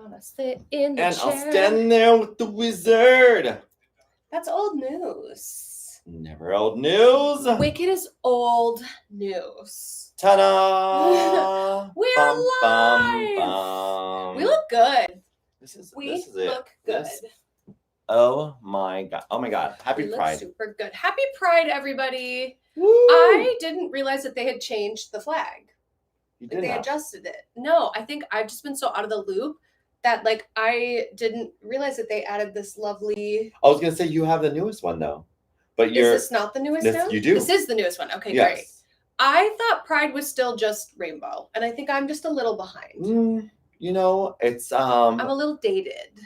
Wanna sit in the And chair. I'll stand there with the wizard. That's old news. Never old news. Wicked is old news. Ta-da! We're Bum, alive. bum, bum. We look good. This is We it. look good. Oh my god. Happy We look Pride. super good. Happy Pride, everybody. Woo! I didn't realize that they had changed the flag. You Like did they not. adjusted it. No, I think I've just been so out of the loop that like I didn't realize that they added this lovely. I was gonna say you have the newest one though, but Is this not the newest now? You do. This is the newest one. Okay, yes. great. I thought Pride was still just rainbow, and I think I'm just a little behind. You know, it's I'm a little dated.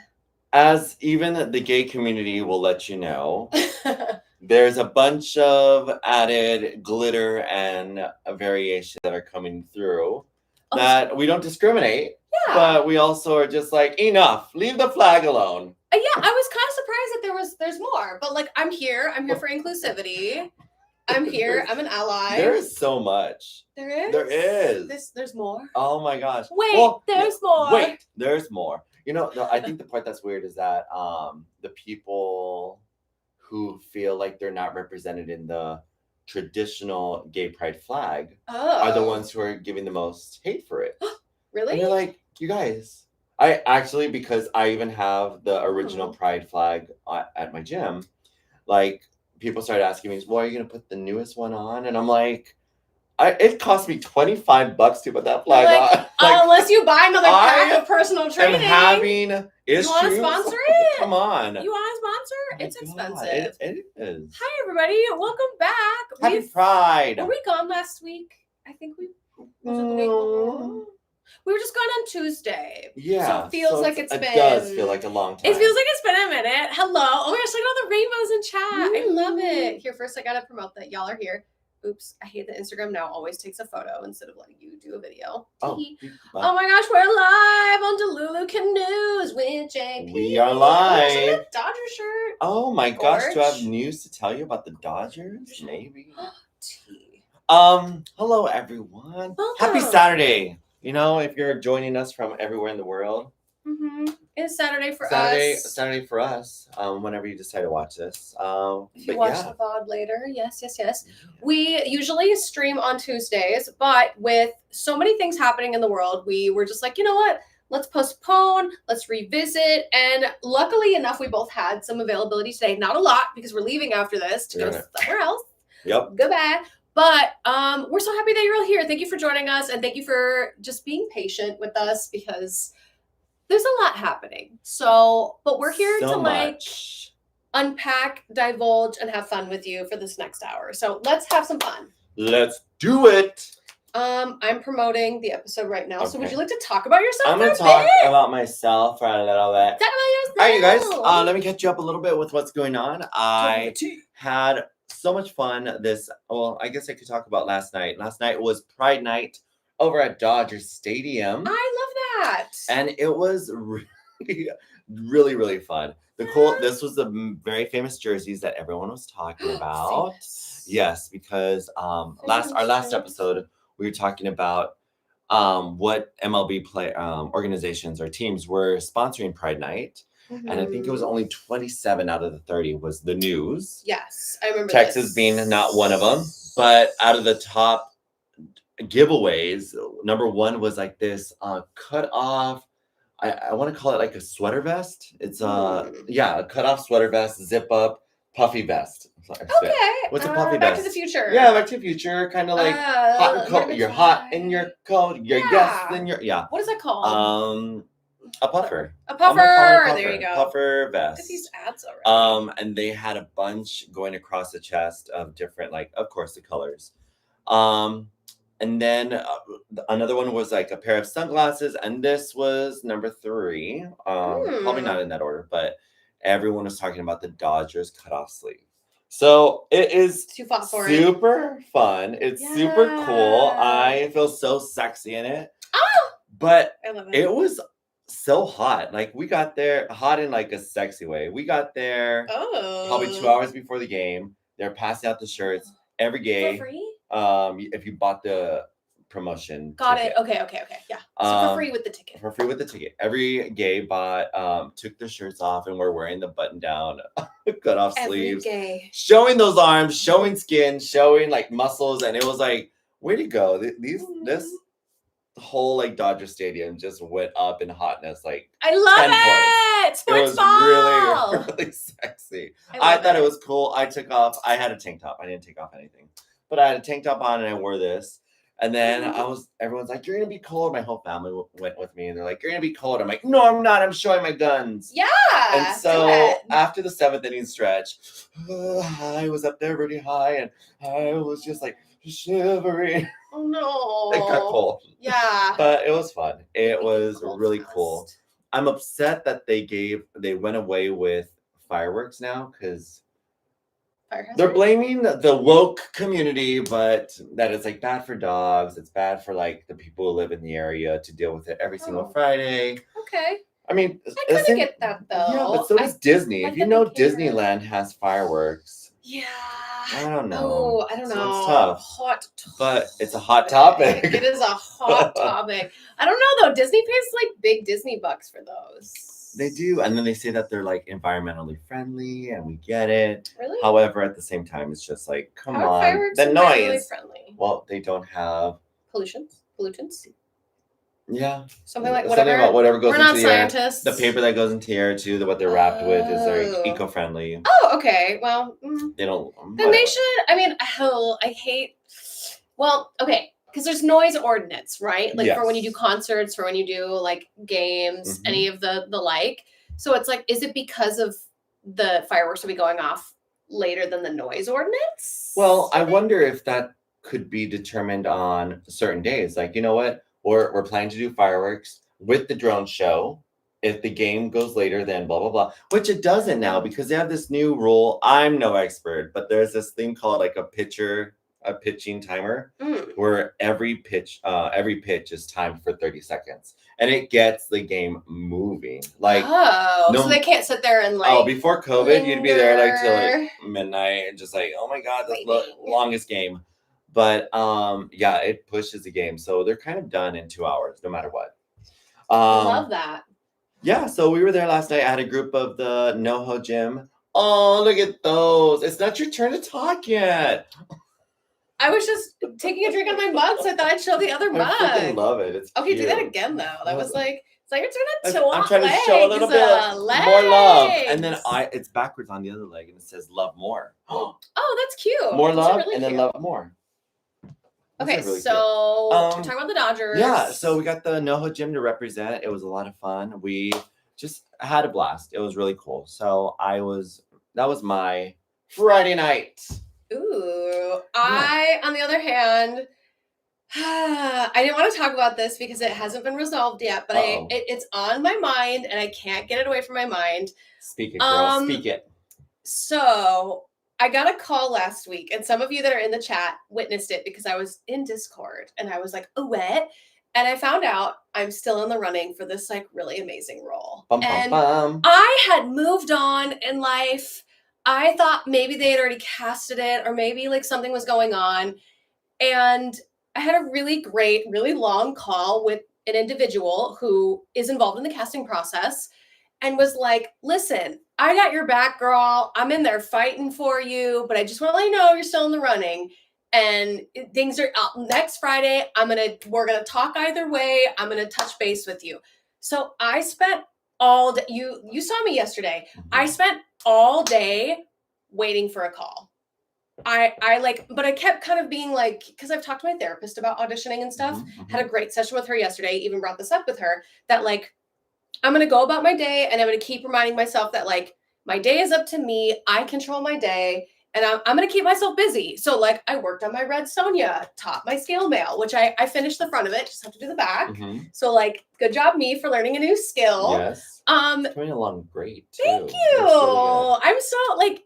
As even the gay community will let you know, there's a bunch of added glitter and variations that are coming through that we don't discriminate. Yeah. But we also are just like, enough. Leave the flag alone. Yeah, I was kind of surprised that there's more, but like I'm here for inclusivity. I'm here. I'm an ally. There is so much. There is. There is. There's more. Oh my gosh. Wait, there's more. Wait, there's more. You know, I think the part that's weird is that the people who feel like they're not represented in the traditional gay pride flag are the ones who are giving the most hate for it. Really? And you're like, you guys. I actually, because I even have the original pride flag at my gym, like people started asking me, well, are you going to put the newest one on? And I'm like, it cost me $25 to put that flag on. Like, unless you buy another pack of personal training. I'm having issues. You want to sponsor it? Come on. You want to sponsor? It's expensive. It is. Hi, everybody. Welcome back. Happy Pride. Were we gone last week? I think we... Was it the week before? We were just gone on Tuesday. Yeah. So it feels like it's been... It does feel like a long time. It feels like it's been a minute. Hello. Oh my gosh, look at all the rainbows in chat. I love it. Here, first I gotta promote that y'all are here. Oops, I hate that Instagram now always takes a photo instead of letting you do a video. Oh my gosh, we're live on Delulu Canoes with JP. We are live. Oh, gosh, Dodger shirt. Oh my gosh, do I have news to tell you about the Dodgers? Maybe. Tea. Hello everyone. Welcome. Happy Saturday. You know, if you're joining us from everywhere in the world. It's Saturday for us. Saturday for us. Whenever you decide to watch this. If you watch the VOD later, yes. We usually stream on Tuesdays, but with so many things happening in the world, we were just like, you know what? Let's postpone. Let's revisit. And luckily enough, we both had some availability today. Not a lot because we're leaving after this to go somewhere else. Yep. Goodbye. But we're so happy that you're all here. Thank you for joining us, and thank you for just being patient with us because there's a lot happening. So, but we're here to like unpack, divulge, and have fun with you for this next hour. So let's have some fun. Let's do it. I'm promoting the episode right now. Okay. So would you like to talk about yourself? I'm going to talk about myself for a little bit. Talk about yourself. All right, you guys. Let me catch you up a little bit with what's going on. I had so much fun I guess I could talk about last night. Last night was Pride Night over at Dodger Stadium. I love that. And it was really, really, really fun. This was the very famous jerseys that everyone was talking about. Yes, because our last episode, we were talking about what MLB organizations or teams were sponsoring Pride Night. And I think it was only 27 out of the 30 was the news. Yes, I remember Texas being not one of them. But out of the top giveaways, number one was like this cut off. I want to call it like a sweater vest. It's a cut off sweater vest, zip up, puffy vest. Okay. What's a puffy vest? Back to the Future. Yeah, Back to the Future. Kind of like hot and cold. You're hot in your coat. You're in your What is that called? A puffer. A puffer. There you go. Puffer vest. These ads already. And they had a bunch going across the chest of different, like, of course, the colors. And then another one was like a pair of sunglasses, and this was number 3. Probably not in that order, but everyone was talking about the Dodgers cutoff sleeve. So it is super fun. It's super cool. I feel so sexy in it. Oh, but I love it. It was so hot. Like we got there hot in like a sexy way. We got there probably 2 hours before the game. They're passing out the shirts every game. For free? If you bought the promotion. Got ticket. it. Okay. Yeah. So for free with the ticket. For free with the ticket. Every gay took their shirts off and we're wearing the button down, cut off sleeves. Every gay. Showing those arms, showing skin, showing like muscles, and it was like, way to go. This whole like Dodger Stadium just went up in hotness. Like I love 10 it. points. Sports It was ball. really, really sexy. I thought it was cool. I took off. I had a tank top. I didn't take off anything, but I had a tank top on and I wore this. And then everyone's like, "You're gonna be cold." My whole family went with me, and they're like, "You're gonna be cold." I'm like, "No, I'm not. I'm showing my guns." Yeah. And so after the 7th inning stretch, I was up there really high, and I was just like shivering. Oh no. It got cold. Yeah. But it was fun. It was really cool. I'm upset that they went away with fireworks now because they're blaming the woke community, but that it's like bad for dogs. It's bad for like the people who live in the area to deal with it every single Friday. Okay. I mean, I kind of get that though. Yeah, but so does Disney. like if you know Disneyland has fireworks. Yeah. I don't know. Oh, I don't know. So it's tough. Hot topic. But it's a hot topic. It is a hot topic. I don't know though. Disney pays like big Disney bucks for those. They do. And then they say that they're like environmentally friendly, and we get it. Really? However, at the same time, it's just like, come How are on. fireworks The environmentally noise. friendly? Well, they don't have Pollutants? Yeah. Something like Something about whatever goes We're into not the air. scientists. The paper that goes into the air too, what they're wrapped with is like eco-friendly. Oh, okay. Well, they don't. Then they should. I mean, I hate. Well, okay, because there's noise ordinance, right? Like for when you do concerts, for when you do like games, any of the like. So it's like, is it because of the fireworks will be going off later than the noise ordinance? Well, I wonder if that could be determined on certain days. Like, you know what? We're planning to do fireworks with the drone show. If the game goes later, then blah, blah, blah. Which it doesn't now because they have this new rule. I'm no expert, but there's this thing called like a pitching timer where every pitch is timed for 30 seconds. And it gets the game moving. Like, so they can't sit there and like. Oh, before COVID, you'd be there like till like midnight and just like, oh my God, that's the longest game. But yeah, it pushes the game. So they're kind of done in 2 hours, no matter what. I love that. Yeah, so we were there last night. I had a group of the NoHo gym. Oh, look at those. It's not your turn to talk yet. I was just taking a drink on my mug, so I thought I'd show the other mug. I freaking love it. It's okay, cute. do that again, though. That was like, it's like your turn to I'm trying to show a little bit more love. And then it's backwards on the other leg, and it says love more. Oh, that's cute. More love, really and then love more. Okay, really so talking about the Dodgers. Yeah, so we got the NoHo gym to represent. It was a lot of fun. We just had a blast. It was really cool. So that was my Friday night. Ooh, I, on the other hand, I didn't want to talk about this because it hasn't been resolved yet, but it's on my mind and I can't get it away from my mind. Speak it, girl. Speak it. So I got a call last week, and some of you that are in the chat witnessed it because I was in Discord and I was like, oh, what? And I found out I'm still in the running for this like really amazing role. I had moved on in life. I thought maybe they had already casted it or maybe like something was going on. And I had a really great, really long call with an individual who is involved in the casting process and was like, listen, I got your back, girl. I'm in there fighting for you, but I just want to let you know you're still in the running. And things are out next Friday. We're going to talk either way. I'm going to touch base with you. So I spent all day, you saw me yesterday. I spent all day waiting for a call. But I kept kind of being like, because I've talked to my therapist about auditioning and stuff, had a great session with her yesterday, even brought this up with her, that like, I'm going to go about my day and I'm going to keep reminding myself that like, my day is up to me. I control my day. And I'm going to keep myself busy. So like I worked on my Red Sonja top, my scale mail, which I finished the front of it, just have to do the back. So like good job me for learning a new skill. Yes. It's coming along great too. Thank you. Really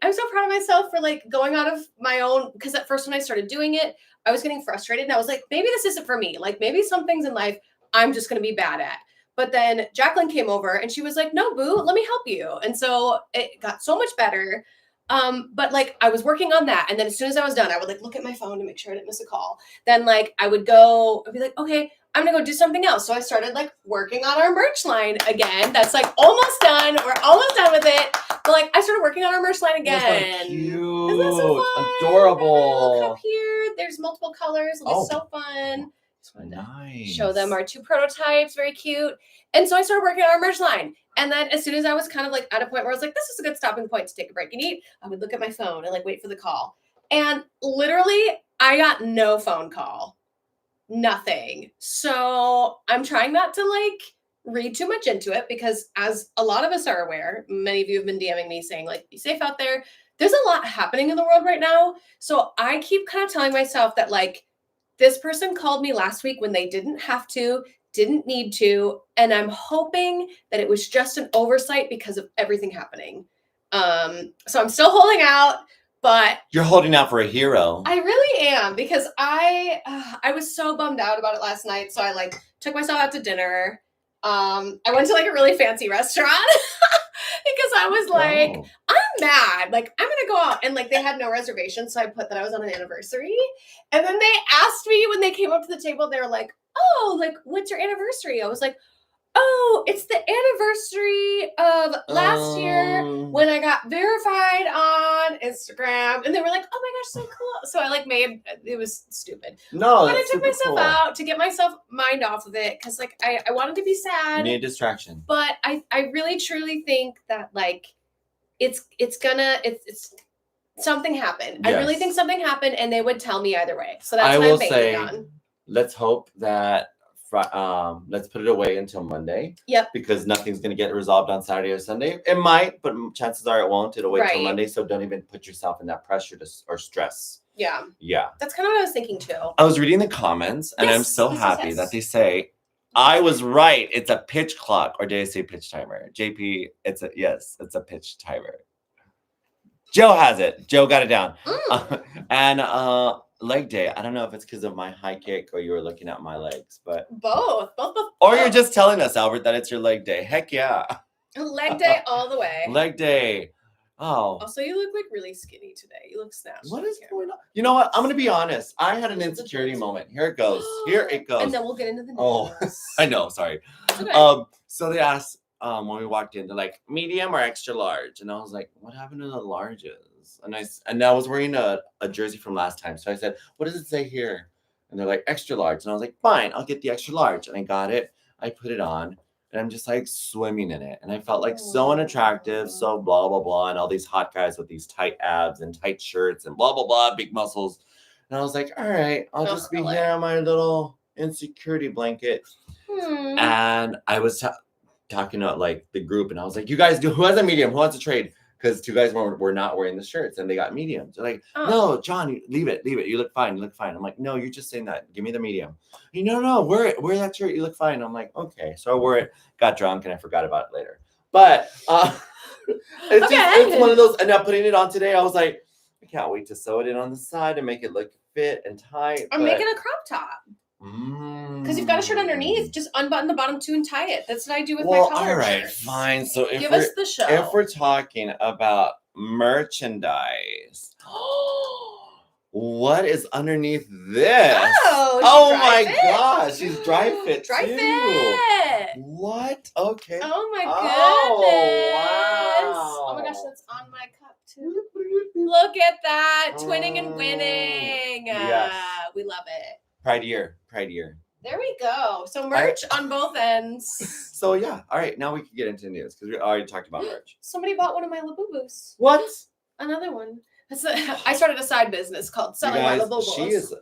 I'm so proud of myself for like going out of my own, because at first when I started doing it, I was getting frustrated and I was like, maybe this isn't for me. Like maybe some things in life I'm just going to be bad at. But then Jacqueline came over and she was like, no, boo, let me help you. And so it got so much better. But like I was working on that, and then as soon as I was done, I would like look at my phone to make sure I didn't miss a call. Then like I would go, I'd be like, okay, I'm gonna go do something else. So I started like working on our merch line again. That's like almost done. We're almost done with it. But like I started working on our merch line again. That's cute. Isn't that so fun? Adorable. Look up here. There's multiple colors. It'll be so fun. Just wanted to show them our 2 prototypes. Very cute. And so I started working on our merch line. And then as soon as I was kind of like at a point where I was like, this is a good stopping point to take a break and eat, I would look at my phone and like wait for the call. And literally I got no phone call. Nothing. So I'm trying not to like read too much into it because as a lot of us are aware, many of you have been DMing me saying like, be safe out there. There's a lot happening in the world right now. So I keep kind of telling myself that like, this person called me last week when they didn't have to, didn't need to, and I'm hoping that it was just an oversight because of everything happening. So I'm still holding out, but you're holding out for a hero. I really am because I was so bummed out about it last night. So I like took myself out to dinner. I went to like a really fancy restaurant because I was like, I'm mad. Like, I'm going to go out. And like, they had no reservation. So I put that I was on an anniversary. And then they asked me when they came up to the table, they were like, oh, like, what's your anniversary? I was like, oh, it's the anniversary of last year when I got verified on Instagram. And they were like, oh my gosh, so cool. So I like made, it was stupid. No, but I took myself out to get myself mind off of it. Cause like, I wanted to be sad. You need a distraction. But I really truly think that like, it's something happened. Yes. I really think something happened and they would tell me either way. So that's what I'm banking on. Let's hope that let's put it away until Monday. Yep. Because nothing's going to get resolved on Saturday or Sunday. It might, but chances are it won't. It'll wait till Monday. So don't even put yourself in that pressure or stress. Yeah. Yeah. That's kind of what I was thinking too. I was reading the comments and I'm so happy that they say, I was right. It's a pitch clock. Or did I say pitch timer? JP, it's a pitch timer. Joe has it. Joe got it down. And leg day. I don't know if it's because of my high kick or you were looking at my legs, but both. Or you're just telling us, Albert, that it's your leg day. Heck yeah. Leg day all the way. Leg day. Oh. Also, you look like really skinny today. You look snatched. What is going on? You know what? I'm going to be honest. I had an insecurity moment. Here it goes. Here it goes. And then we'll get into the news. Oh, I know. Sorry. Okay. So they asked when we walked in, they're like, medium or extra large? And I was like, what happened to the larges? And I was wearing a jersey from last time. So I said, what does it say here? And they're like, extra large. And I was like, fine, I'll get the extra large. And I got it. I put it on. And I'm just like swimming in it. And I felt like so unattractive, so blah, blah, blah. And all these hot guys with these tight abs and tight shirts and blah, blah, blah, big muscles. And I was like, all right, I'll just be here on my little insecurity blanket. And I was talking to like the group. And I was like, you guys who has a medium? Who wants to trade? Because 2 guys were not wearing the shirts and they got mediums. They're like, no, John, leave it. You look fine. I'm like, no, you're just saying that. Give me the medium. No, wear it. Wear that shirt. You look fine. I'm like, okay. So I wore it, got drunk, and I forgot about it later. But it's one of those. And now putting it on today, I was like, I can't wait to sew it in on the side and make it look fit and tight. I'm making a crop top. Because you've got a shirt underneath, just unbutton the bottom 2 and tie it. That's what I do with my collar all right, shirts. Fine. So give us the show. If we're talking about merchandise, what is underneath this? Oh my gosh, she's dry fit Dry too. fit. What? Okay. Oh my goodness. Wow. Oh my gosh, that's on my cup too. Look at that, twinning and winning. Yes. We love it. Pride year. There we go. So merch on both ends. So yeah, all right. Now we can get into news because we already talked about merch. Somebody bought one of my Labubus. What? Another one. I started a side business called selling my Labubus.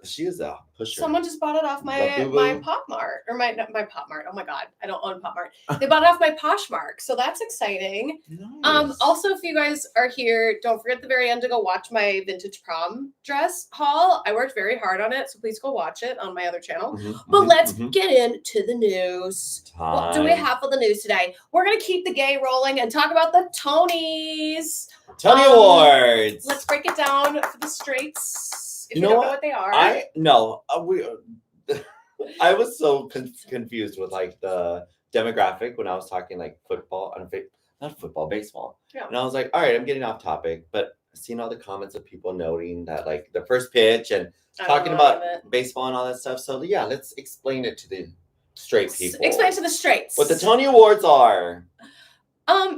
She is a pusher. Someone just bought it off my Pop Mart or my Pop Mart. Oh my god, I don't own Pop Mart. They bought it off my Poshmark, so that's exciting. Nice. Also, if you guys are here, don't forget at the very end to go watch my vintage prom dress haul. I worked very hard on it, so please go watch it on my other channel. But let's get into the news. What do we have for the news today? We're gonna keep the gay rolling and talk about the Tonys. Tony Awards. Let's break it down for the straights. If you don't know what they are. I was so confused with like the demographic when I was talking like football, not football, baseball. Yeah. And I was like, all right, I'm getting off topic, but seen all the comments of people noting that like the first pitch and I don't talking know about any of it. baseball and all that stuff. So yeah, let's explain it to the straight people. Explain it to the straights. What the Tony Awards are.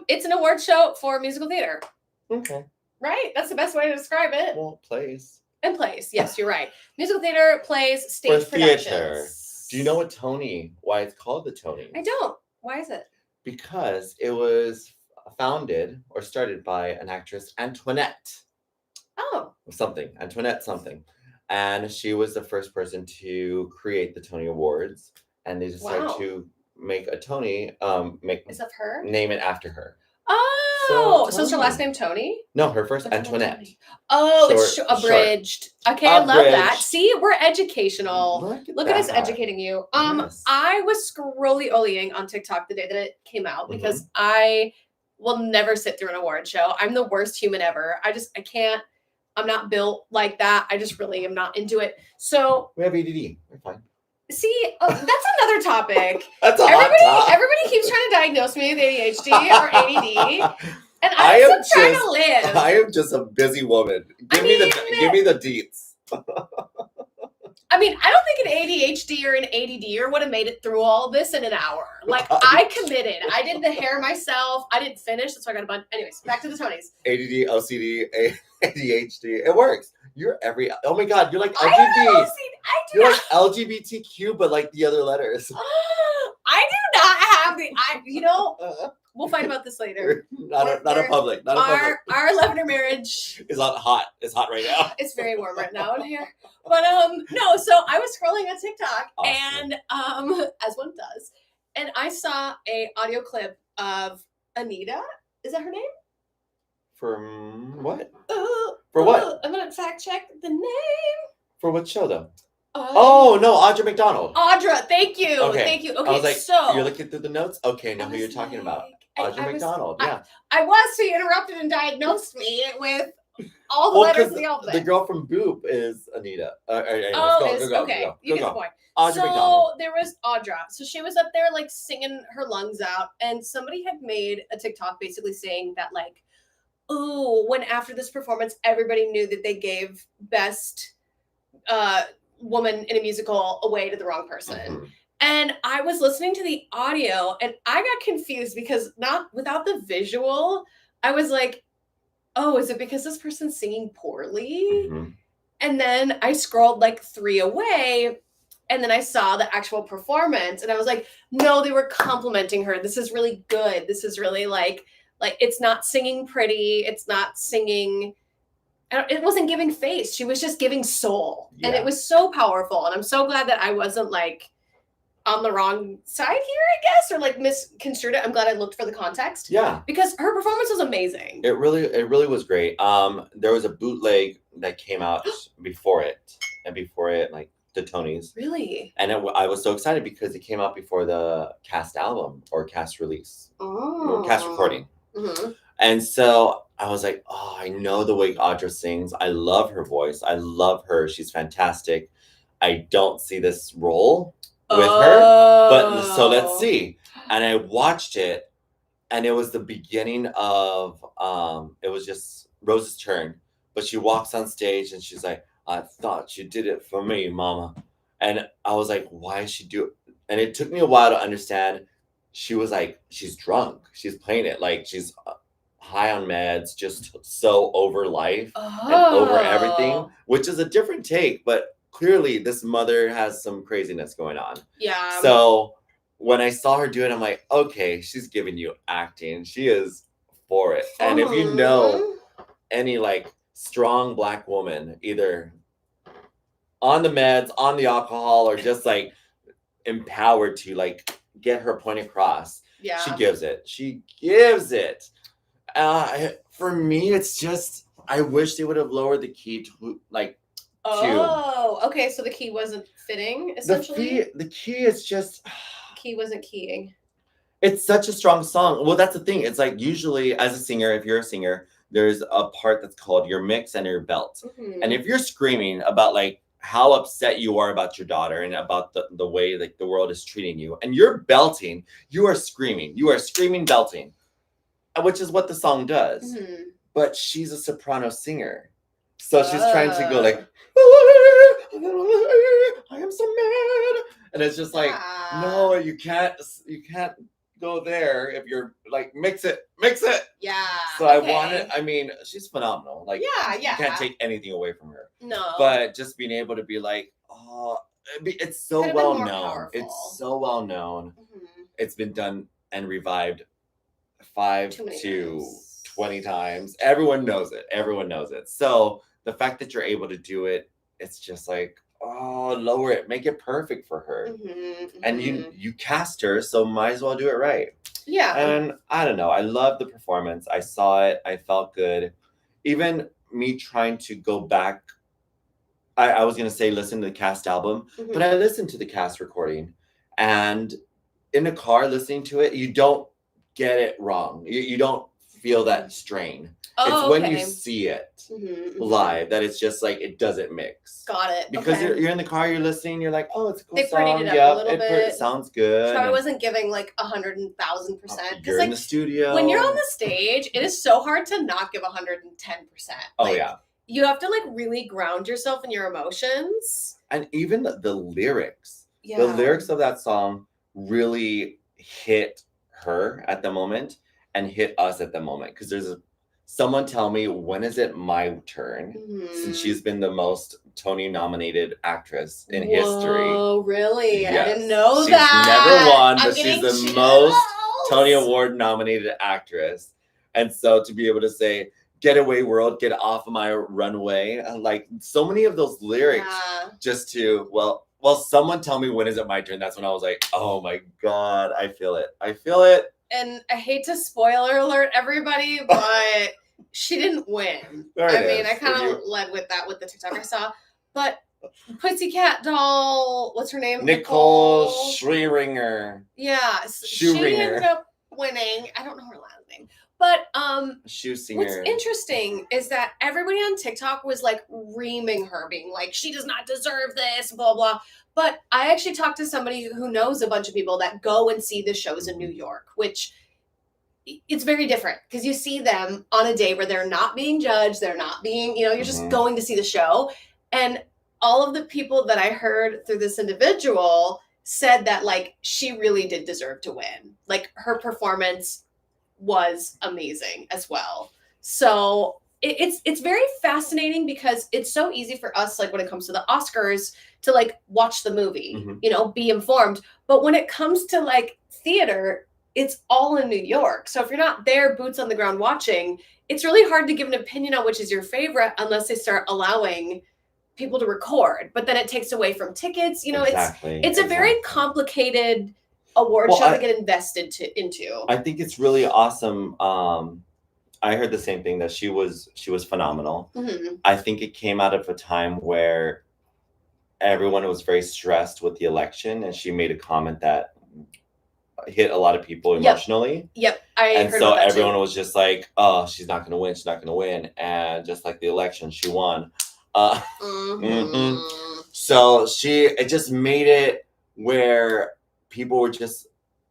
It's an award show for musical theater. Okay. Right? That's the best way to describe it. Well, plays. And plays. Yes, you're right. Musical theater, plays, stage For theater. productions. Do you know what Tony? Why it's called the Tony? I don't. Why is it? Because it was founded or started by an actress, Antoinette. Oh. Antoinette something. And she was the first person to create the Tony Awards. And they decided to make a Tony, Is that her? name it after her. Oh, so is her last name Tony? No, her first Antoinette. Oh, it's abridged. Short. Okay, I love that. See, we're educational. Look at us that. educating you. Yes. I was scrolling on TikTok the day that it came out because I will never sit through an award show. I'm the worst human ever. I can't. I'm not built like that. I just really am not into it. So we have ADD. We're fine. See, that's another topic. That's a hot topic. Everybody keeps trying to diagnose me with ADHD or ADD, and I'm still trying to live. I am just a busy woman. Give me the deets. I mean, I don't think an ADHD or an ADD would have made it through all this in an hour. Like, I committed. I did the hair myself. I didn't finish. That's why I got a bunch. Anyways, back to the Tonys. ADD, OCD, ADHD. It works. You're oh my God, you're like LGBT. I do You're not. like LGBTQ, but like the other letters. I do not have we'll fight about this later. Not a public. Our Lavender marriage is hot. It's hot right now. It's very warm right now in here. But no, so I was scrolling on TikTok and as one does, and I saw a audio clip of Anita. Is that her name? From what? For what? I'm gonna fact check the name. For what show though? Oh no, Audra McDonald. Audra, thank you. Okay. Thank you. Okay, I was like, so you're looking through the notes? Okay, I know who you're talking about. Audra McDonald, yeah. I was, so you interrupted and diagnosed me with all the letters of the alphabet. The girl from Boop is Anita. Okay, you get the point. Audra McDonald. There was Audra. So she was up there like singing her lungs out, and somebody had made a TikTok basically saying that like, oh, when after this performance, everybody knew that they gave best woman in a musical away to the wrong person. Mm-hmm. And I was listening to the audio and I got confused because without the visual, I was like, oh, is it because this person's singing poorly? Mm-hmm. And then I scrolled like 3 away and then I saw the actual performance and I was like, no, they were complimenting her. This is really good. This is really like it's not singing pretty. It's not singing. It wasn't giving face. She was just giving soul. Yeah. And it was so powerful. And I'm so glad that I wasn't like on the wrong side here, I guess, or like misconstrued it. I'm glad I looked for the context. Yeah. Because her performance was amazing. It really was great. There was a bootleg that came out before it, like the Tonys. Really? And I was so excited because it came out before the cast album or cast release. Oh. Or cast recording. Mm-hmm. And so I was like, oh, I know the way Audra sings. I love her voice. I love her. She's fantastic. I don't see this role with her, but so let's see. And I watched it, and it was the beginning of, it was just Rose's turn, but she walks on stage and she's like, I thought you did it for me, mama. And I was like, why is she do it? And it took me a while to understand. She was like, she's drunk. She's playing it like she's high on meds, just so over life and over everything, which is a different take, but clearly this mother has some craziness going on. Yeah. So when I saw her do it, I'm like, okay, she's giving you acting. She is for it. And if you know any like strong Black woman, either on the meds, on the alcohol, or just like empowered to like get her point across, she gives it. For me, it's just, I wish they would have lowered the key to like. Okay. So the key wasn't fitting, essentially. The key is just. Key wasn't keying. It's such a strong song. Well, that's the thing. It's like usually as a singer, if you're a singer, there's a part that's called your mix and your belt. Mm-hmm. And if you're screaming about like how upset you are about your daughter and about the way like the world is treating you, and you're belting, you are screaming, belting, which is what the song does. Mm-hmm. but she's a soprano singer. So she's trying to go like, I am so mad. And it's just like, no, you can't go there if you're like, mix it. Yeah. So I mean, she's phenomenal. Like, yeah. you can't take anything away from her. No. But just being able to be like, oh, it's so Could've been well more known. powerful. It's so well known. Mm-hmm. It's been done and revived 5 Too many to times. 20 times. Everyone knows it. So the fact that you're able to do it, it's just like, oh, lower it, make it perfect for her. Mm-hmm. And you cast her, so might as well do it right. Yeah. And I don't know, I love the performance. I saw it, I felt good. Even me trying to go back, I was gonna say listen to the cast album, Mm-hmm. but I listened to the cast recording, and in the car listening to it, you don't get it wrong. You don't feel that strain. It's when you see it live that it's just like it doesn't mix. Got it. Because you're in the car, you're listening, you're like, oh, it's a cool they song. prettied it up a little bit. It sounds good. So I wasn't giving like 100,000%. You're like, in the studio. When you're on the stage, it is so hard to not give 110%. Oh like, yeah. You have to like really ground yourself in your emotions. And even the lyrics. Yeah. The lyrics of that song really hit her at the moment and hit us at the moment. Because there's someone tell me, when is it my turn? Since she's been the most Tony nominated actress in history. Oh, really? Yes. I didn't know she's that. Never won, but she's the most Tony Award nominated actress. And so to be able to say, get away world, get off of my runway. Like so many of those lyrics just to, well, someone tell me when is it my turn? That's when I was like, oh my God, I feel it. And I hate to spoiler alert everybody, but she didn't win. I kind of led with that with the TikTok I saw. But Pussycat Doll, what's her name? Nicole Scherzinger. Yeah. She ended up winning. I don't know her last name. But what's interesting is that everybody on TikTok was like reaming her, being like, she does not deserve this, blah, blah. But I actually talked to somebody who knows a bunch of people that go and see the shows in New York, which it's very different because you see them on a day where they're not being judged. They're not being, you're just going to see the show. And all of the people that I heard through this individual said that like she really did deserve to win. Like her performance was amazing as well. So it's very fascinating because it's so easy for us, like when it comes to the Oscars, to like watch the movie, be informed. But when it comes to like theater, it's all in New York. So if you're not there, boots on the ground watching, it's really hard to give an opinion on which is your favorite unless they start allowing people to record. But then it takes away from tickets. It's a very complicated award show to get invested into. I think it's really awesome. I heard the same thing, that she was phenomenal. I think it came out of a time where everyone was very stressed with the election, and she made a comment that hit a lot of people emotionally. Yep. And so everyone was just like, oh, she's not gonna win. And just like the election, she won. So it just made it where people were just,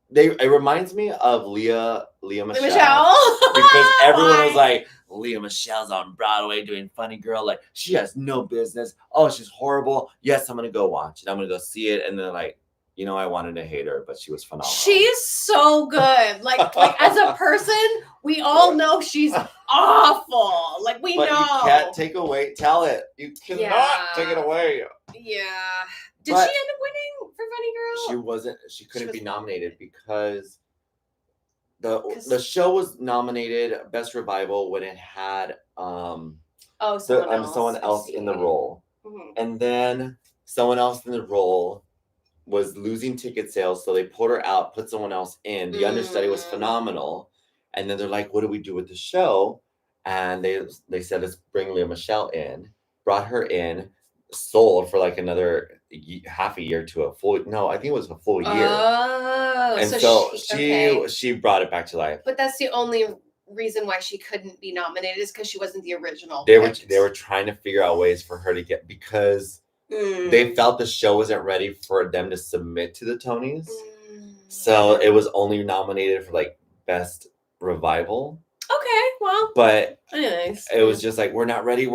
it reminds me of Leah Michele. Because everyone was like, Leah Michelle's on Broadway doing Funny Girl. Like, she has no business. Oh, she's horrible. Yes, I'm going to go watch it. I'm going to go see it. And then like, I wanted to hate her, but she was phenomenal. She's so good. Like as a person, we all know she's awful. Like we know. You can't take away, tell it. You cannot take it away. Yeah. Did she end up winning for Funny Girl? She couldn't be nominated because the show was nominated Best Revival when it had someone else in the role. And then someone else in the role was losing ticket sales, so they pulled her out, put someone else in. The understudy was phenomenal. And then they're like, what do we do with the show? And they said, let's bring Leah Michele in. Brought her in, sold for like another half a year to a full, no, I think it was a full year. Oh, and so she brought it back to life. But that's the only reason why she couldn't be nominated, is because she wasn't the original. They were trying to figure out ways for her to get, because they felt the show wasn't ready for them to submit to the Tonys. So it was only nominated for like Best Revival. Okay, well. But anyways, it was just like, we're not ready.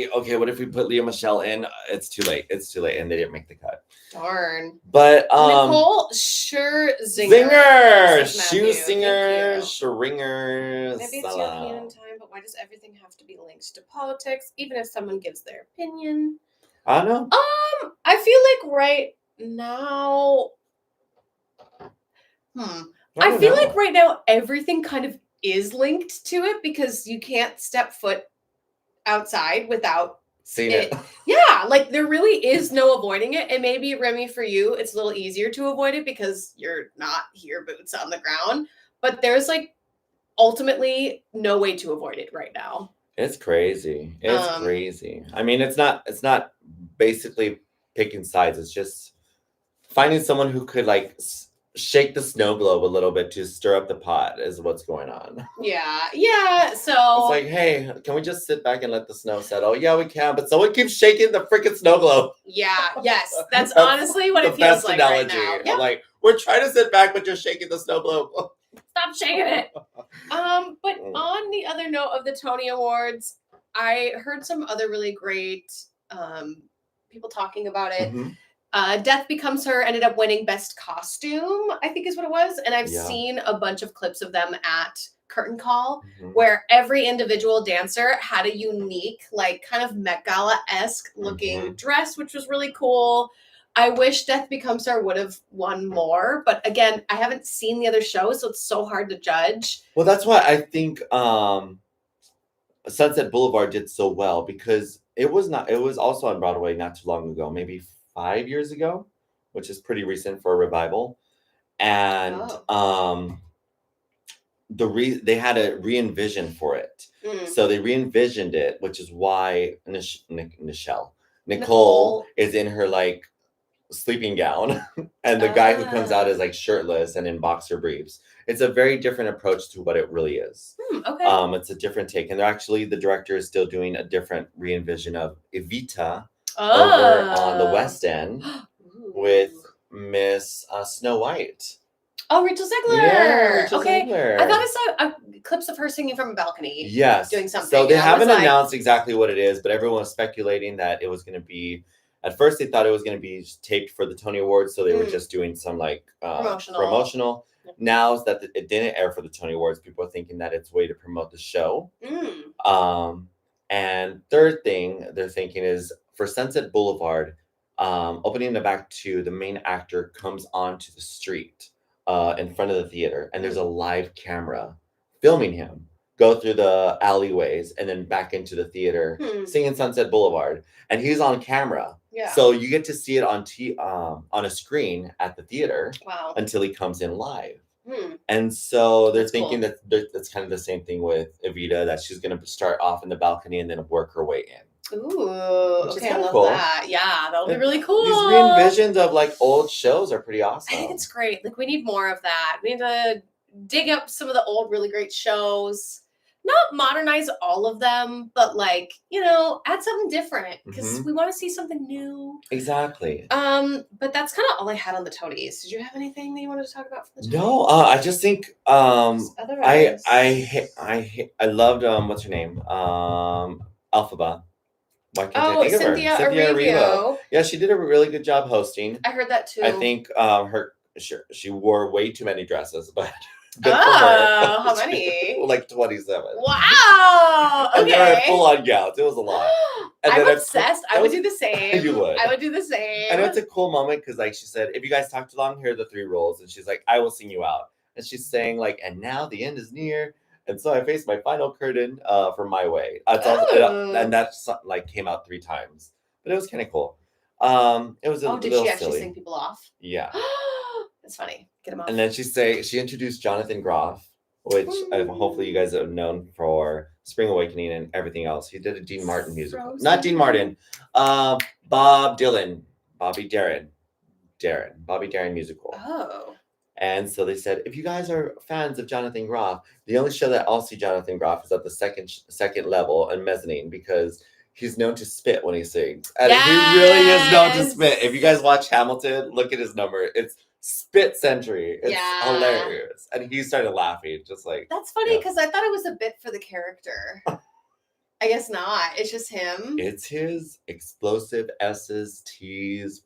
Okay, what if we put Leah Michelle in? It's too late. And they didn't make the cut. Darn. But Nicole Zinger, says shoe Matthew. singer, Thank you. Ringers. Maybe it's European time, but why does everything have to be linked to politics, even if someone gives their opinion? I don't know. I feel like right now. I feel like right now everything kind of is linked to it because you can't step foot outside without seeing it. Yeah, like there really is no avoiding it. And maybe, Remy, for you, it's a little easier to avoid it because you're not here, boots on the ground. But there's like ultimately no way to avoid it right now. It's crazy. It's crazy. I mean, it's not basically picking sides. It's just finding someone who could like shake the snow globe a little bit to stir up the pot is what's going on. Yeah. So it's like, hey, can we just sit back and let the snow settle? Yeah, we can, but someone keeps shaking the freaking snow globe. Yes, that's honestly what it feels like right now. Yep. I'm like, we're trying to sit back, but you're shaking the snow globe. Stop shaking it. But on the other note of the Toney Awards, I heard some other really great people talking about it. Mm-hmm. Death Becomes Her ended up winning Best Costume, I think is what it was. And I've seen a bunch of clips of them at Curtain Call, where every individual dancer had a unique, like kind of Met Gala-esque looking dress, which was really cool. I wish Death Becomes Her would have won more, but again, I haven't seen the other show, so it's so hard to judge. Well, that's why I think Sunset Boulevard did so well, because it was also on Broadway not too long ago, maybe 5 years ago, which is pretty recent for a revival. And they had a re-envision for it. So they re-envisioned it, which is why Nicole is in her like sleeping gown and the guy who comes out is like shirtless and in boxer briefs. It's a very different approach to what it really is. Okay. It's a different take, and the director is still doing a different re-envision of Evita over on the West End with Miss Snow White. Oh, Rachel Zegler. Yeah, Rachel Zegler. I thought I saw clips of her singing from a balcony. Yes. Doing something. So they haven't announced exactly what it is, but everyone was speculating that it was going to be. At first, they thought it was going to be taped for the Tony Awards, so they were just doing some like promotional. Now that it didn't air for the Tony Awards, people are thinking that it's a way to promote the show. And third thing they're thinking is for Sunset Boulevard, opening the back to the main actor comes onto the street in front of the theater, and there's a live camera filming him go through the alleyways and then back into the theater singing Sunset Boulevard, and he's on camera. Yeah. So you get to see it on a screen at the theater until he comes in live. And so they're thinking that that's kind of the same thing with Evita, that she's going to start off in the balcony and then work her way in. Ooh, okay, I love that. Yeah, that'll be really cool. These re-envisions of like old shows are pretty awesome. I think it's great. Like we need more of that. We need to dig up some of the old, really great shows. Not modernize all of them, but like, add something different because we want to see something new. Exactly. But that's kind of all I had on the Tonys. Did you have anything that you wanted to talk about for the Tonys? No, I just think I loved what's her name? Alphaba. Why can't I think of her? Cynthia Erivo. Yeah, she did a really good job hosting. I heard that too. I think she wore way too many dresses, but good for her. How many? Like 27. Wow. Okay. And they were full on gowns. It was a lot. And I'm obsessed. I would do the same. You would. I would do the same. And it's a cool moment because, like she said, if you guys talk too long, here are the 3 rules. And she's like, I will sing you out. And she's saying like, and now the end is near. And so I faced my final curtain for My Way. And that like came out 3 times. But it was kind of cool. It was a little silly. Did she actually sing people off? Yeah. That's funny. Get him off. And then she introduced Jonathan Groff, which hopefully you guys have known for Spring Awakening and everything else. He did a Dean Martin musical. Frozen. Not Dean Martin. Bobby Darin musical. Oh. And so they said, if you guys are fans of Jonathan Groff, the only show that I'll see Jonathan Groff is at the second level and mezzanine, because he's known to spit when he sings. And he really is known to spit. If you guys watch Hamilton, look at his number. It's spit century. It's Yeah. hilarious. And he started laughing, just like. That's funny Yeah. because I thought it was a bit for the character. I guess not. It's just him. It's his explosive S's, T's.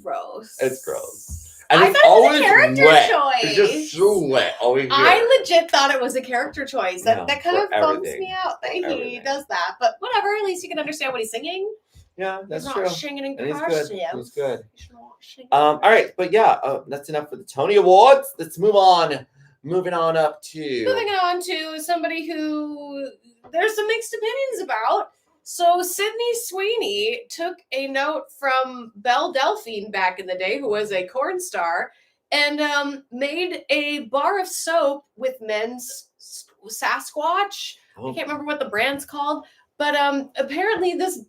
Gross. It's gross. And I it's thought it was always a character wet. choice. It's just so wet over here. I legit thought it was a character choice. That No, that kind of for bums everything. me out that he Everything. does that. But whatever, at least you can understand what he's singing. Yeah, that's he's true. not singing in And he's cursive. good. He's good. He's not singing. All right, but yeah, that's enough for the Tony Awards. Let's move on. Moving on up to. Moving on to somebody who there's some mixed opinions about. So Sydney Sweeney took a note from Belle Delphine back in the day, who was a corn star, and made a bar of soap with men's Sasquatch. I can't remember what the brand's called, but apparently this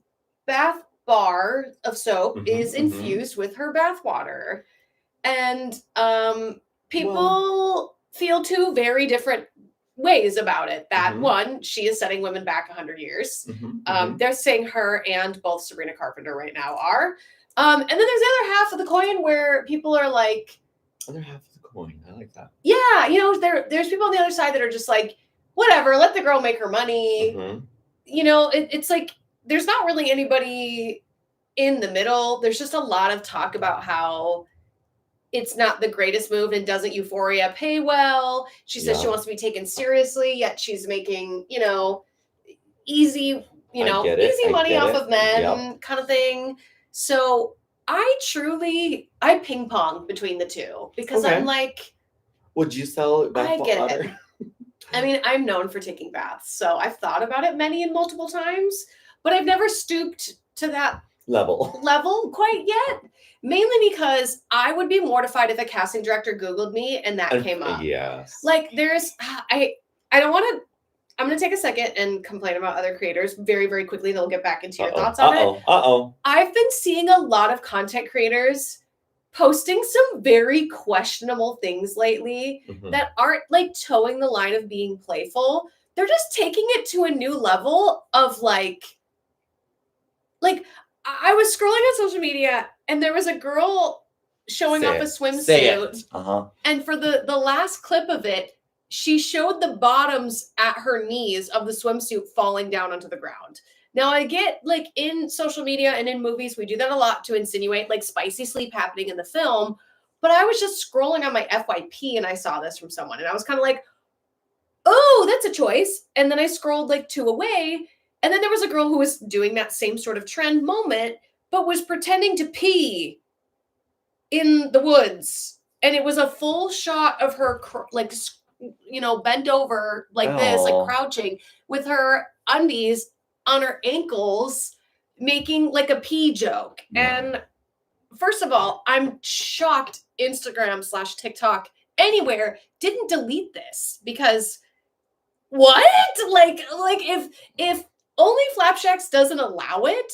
bath bar of soap is infused with her bath water. And people feel two very different ways about it. That one, she is setting women back 100 years. They're saying her and both Sabrina Carpenter right now are. And then there's the other half of the coin where people are like, other half of the coin. I like that. yeah, you know, there's people on the other side that are just like, whatever, let the girl make her money. You know, it's like there's not really anybody in the middle. There's just a lot of talk about how it's not the greatest move, and doesn't Euphoria pay well? She says she wants to be taken seriously, yet she's making, you know, easy money off of men kind of thing. So I ping pong between the two because I'm like, would you sell bath water? I mean, I'm known for taking baths, so I've thought about it many and multiple times, but I've never stooped to that level quite yet. Mainly because I would be mortified if a casting director Googled me and that came up. Yes. Like I don't want to, I'm going to take a second and complain about other creators very, very quickly. Then we'll get back into your thoughts on it. I've been seeing a lot of content creators posting some very questionable things lately that aren't like towing the line of being playful. They're just taking it to a new level of like I was scrolling on social media and there was a girl showing off a swimsuit. And for the last clip of it, she showed the bottoms at her knees of the swimsuit falling down onto the ground. Now I get like in social media and in movies, we do that a lot to insinuate like spicy sleep happening in the film. But I was just scrolling on my FYP and I saw this from someone and I was kind of like, oh, that's a choice. And then I scrolled like 2 away. And then there was a girl who was doing that same sort of trend moment, but was pretending to pee in the woods. And it was a full shot of her, like, you know, bent over like this, like crouching with her undies on her ankles, making like a pee joke. And first of all, I'm shocked Instagram/TikTok anywhere didn't delete this because what? Like if Only Flapjacks doesn't allow it,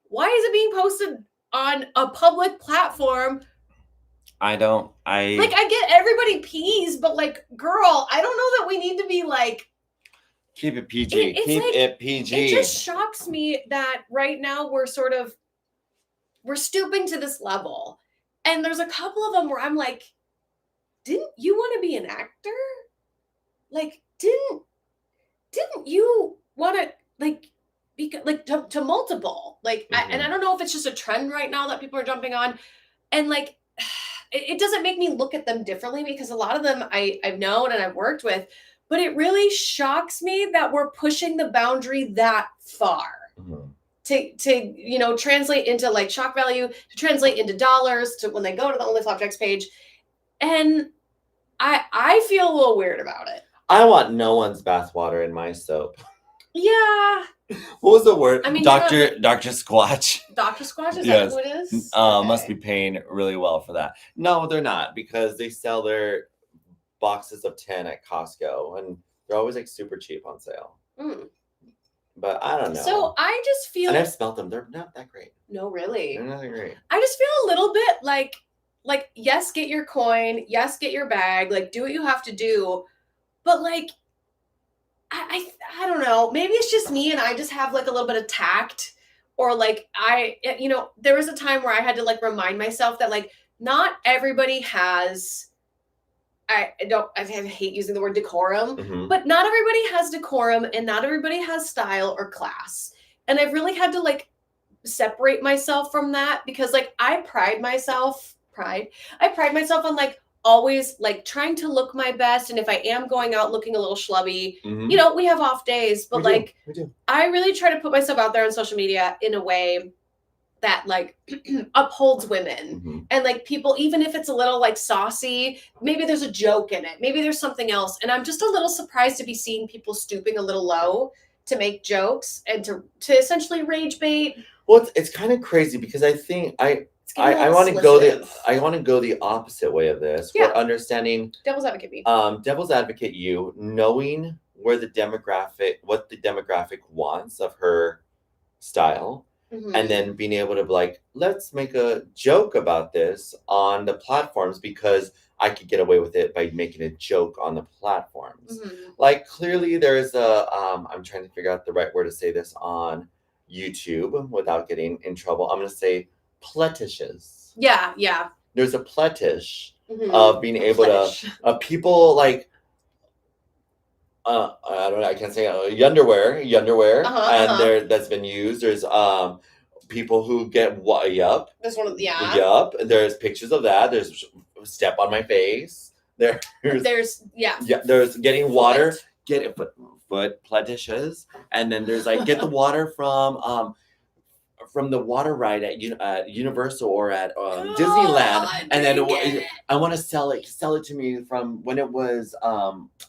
why is it being posted on a public platform? I get everybody pees, but like, girl, I don't know that we need to be like, keep it PG. Keep it PG. It just shocks me that right now we're stooping to this level. And there's a couple of them where I'm like, didn't you want to be an actor? Like, didn't you want to like be like to multiple? Like, and I don't know if it's just a trend right now that people are jumping on. And like, it doesn't make me look at them differently because a lot of them I've known and I've worked with, but it really shocks me that we're pushing the boundary that far to you know, translate into like shock value, to translate into dollars, to when they go to the Only Flapjacks page. And I feel a little weird about it. I want no one's bathwater in my soap. Yeah. What was the word? I mean, Dr. Squatch. Dr. Squatch, is that who it is? Okay. Must be paying really well for that. No, they're not, because they sell their boxes of 10 at Costco and they're always like super cheap on sale. But I don't know. So I just feel, and I've smelled them. They're not that great. No, really. They're not that great. I just feel a little bit like yes, get your coin, yes, get your bag, like do what you have to do. But like, I don't know, maybe it's just me and I just have like a little bit of tact, or like you know, there was a time where I had to like remind myself that like not everybody has, I hate using the word decorum, but not everybody has decorum and not everybody has style or class. And I've really had to like separate myself from that because like I pride myself on like always like trying to look my best. And if I am going out looking a little schlubby, you know, we have off days, but we do. I really try to put myself out there on social media in a way that like upholds women and like people, even if it's a little like saucy, maybe there's a joke in it, maybe there's something else. And I'm just a little surprised to be seeing people stooping a little low to make jokes and to essentially rage bait. Well, it's kind of crazy because I think I want to go the opposite way of this. Yeah. We're understanding devil's advocate me. Devil's advocate you, knowing what the demographic wants of her style. And then being able to be like, let's make a joke about this on the platforms because I could get away with it by making a joke on the platforms. Like clearly there's I'm trying to figure out the right word to say this on YouTube without getting in trouble. I'm going to say pletishes. Yeah, yeah. There's a pletish of being able to, people like, I don't know, I can't say underwear, and that's been used. There's people who get yup. There's one of yup. There's pictures of that. There's step on my face. There's there's getting water, get it foot pletishes, and then there's like get the water from the water ride at Universal or at Disneyland, and then I want to sell it to me from when it was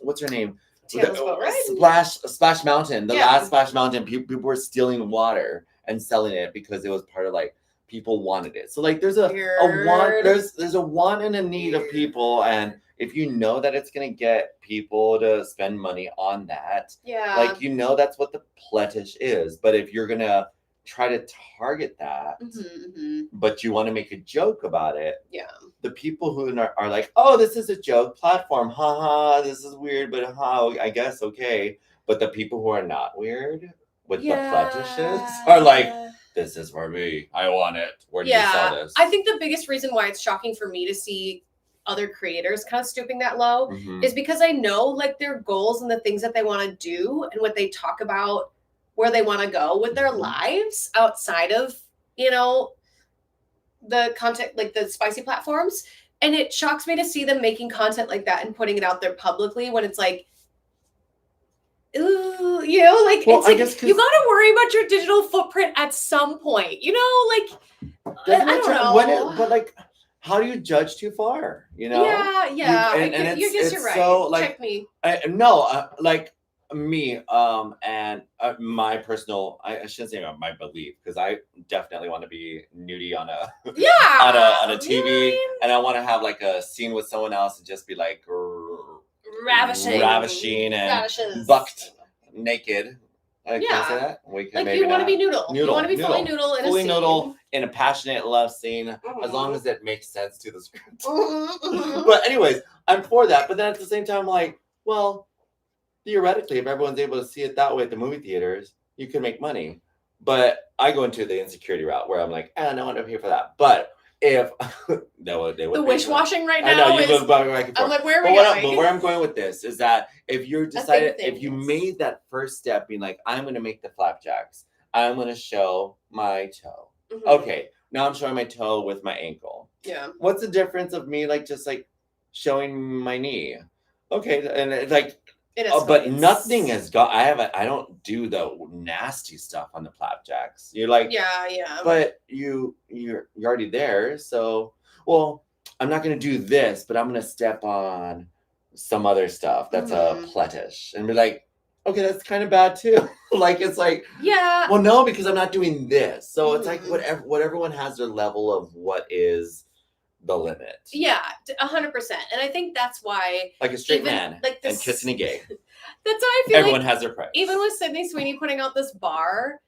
what's her name? Splash Mountain, the last Splash Mountain. People were stealing water and selling it because it was part of like people wanted it. So like there's a want, there's a want and a need of people, and if you know that it's gonna get people to spend money on that, like you know that's what the pletish is. But if you're gonna try to target that, but you want to make a joke about it, the people who are like, oh, this is a joke platform, haha, this is weird, but I guess okay. But the people who are not weird with the fetishes are like, this is for me, I want it, where do you sell this? I think the biggest reason why it's shocking for me to see other creators kind of stooping that low is because I know like their goals and the things that they want to do and what they talk about, where they want to go with their lives outside of, you know, the content, like the spicy platforms. And it shocks me to see them making content like that and putting it out there publicly when it's like, ooh, you know, like, it's like you got to worry about your digital footprint at some point, you know, like, I don't know. But like, how do you judge too far? You know? Yeah. You're right. So, like, check me. Like, me and my personal, I shouldn't say my belief, because I definitely want to be nudie on a on a TV, and I want to have like a scene with someone else and just be like ravishing and bucked naked. Can I say that? We can, like, you want to be noodle. You want to be fully noodle in a scene. Noodle in a passionate love scene, as long as it makes sense to the script. But anyways, I'm for that. But then at the same time, I'm like, well, theoretically, if everyone's able to see it that way at the movie theaters, you can make money. But I go into the insecurity route where I'm like, no one will pay for that. But if they would the wish washing right now, I know you go back and forth. I'm like, where are we going? But where I'm going with this is that if you're decided, if you made that first step, being like, I'm going to make the flapjacks, I'm going to show my toe. Okay, now I'm showing my toe with my ankle. Yeah. What's the difference of me like just like showing my knee? Okay, and it's like. But nothing has got. I don't do the nasty stuff on the flapjacks. You're like, yeah. But you're already there. So, well, I'm not gonna do this, but I'm gonna step on some other stuff that's a pletish, and be like, okay, that's kind of bad too. Like it's like, well, no, because I'm not doing this. So it's like what everyone has their level of what is the limit. 100%. And I think that's why, like a straight man like this, and kissing a gay. That's why I feel everyone has their price. Even with Sydney Sweeney putting out this bar,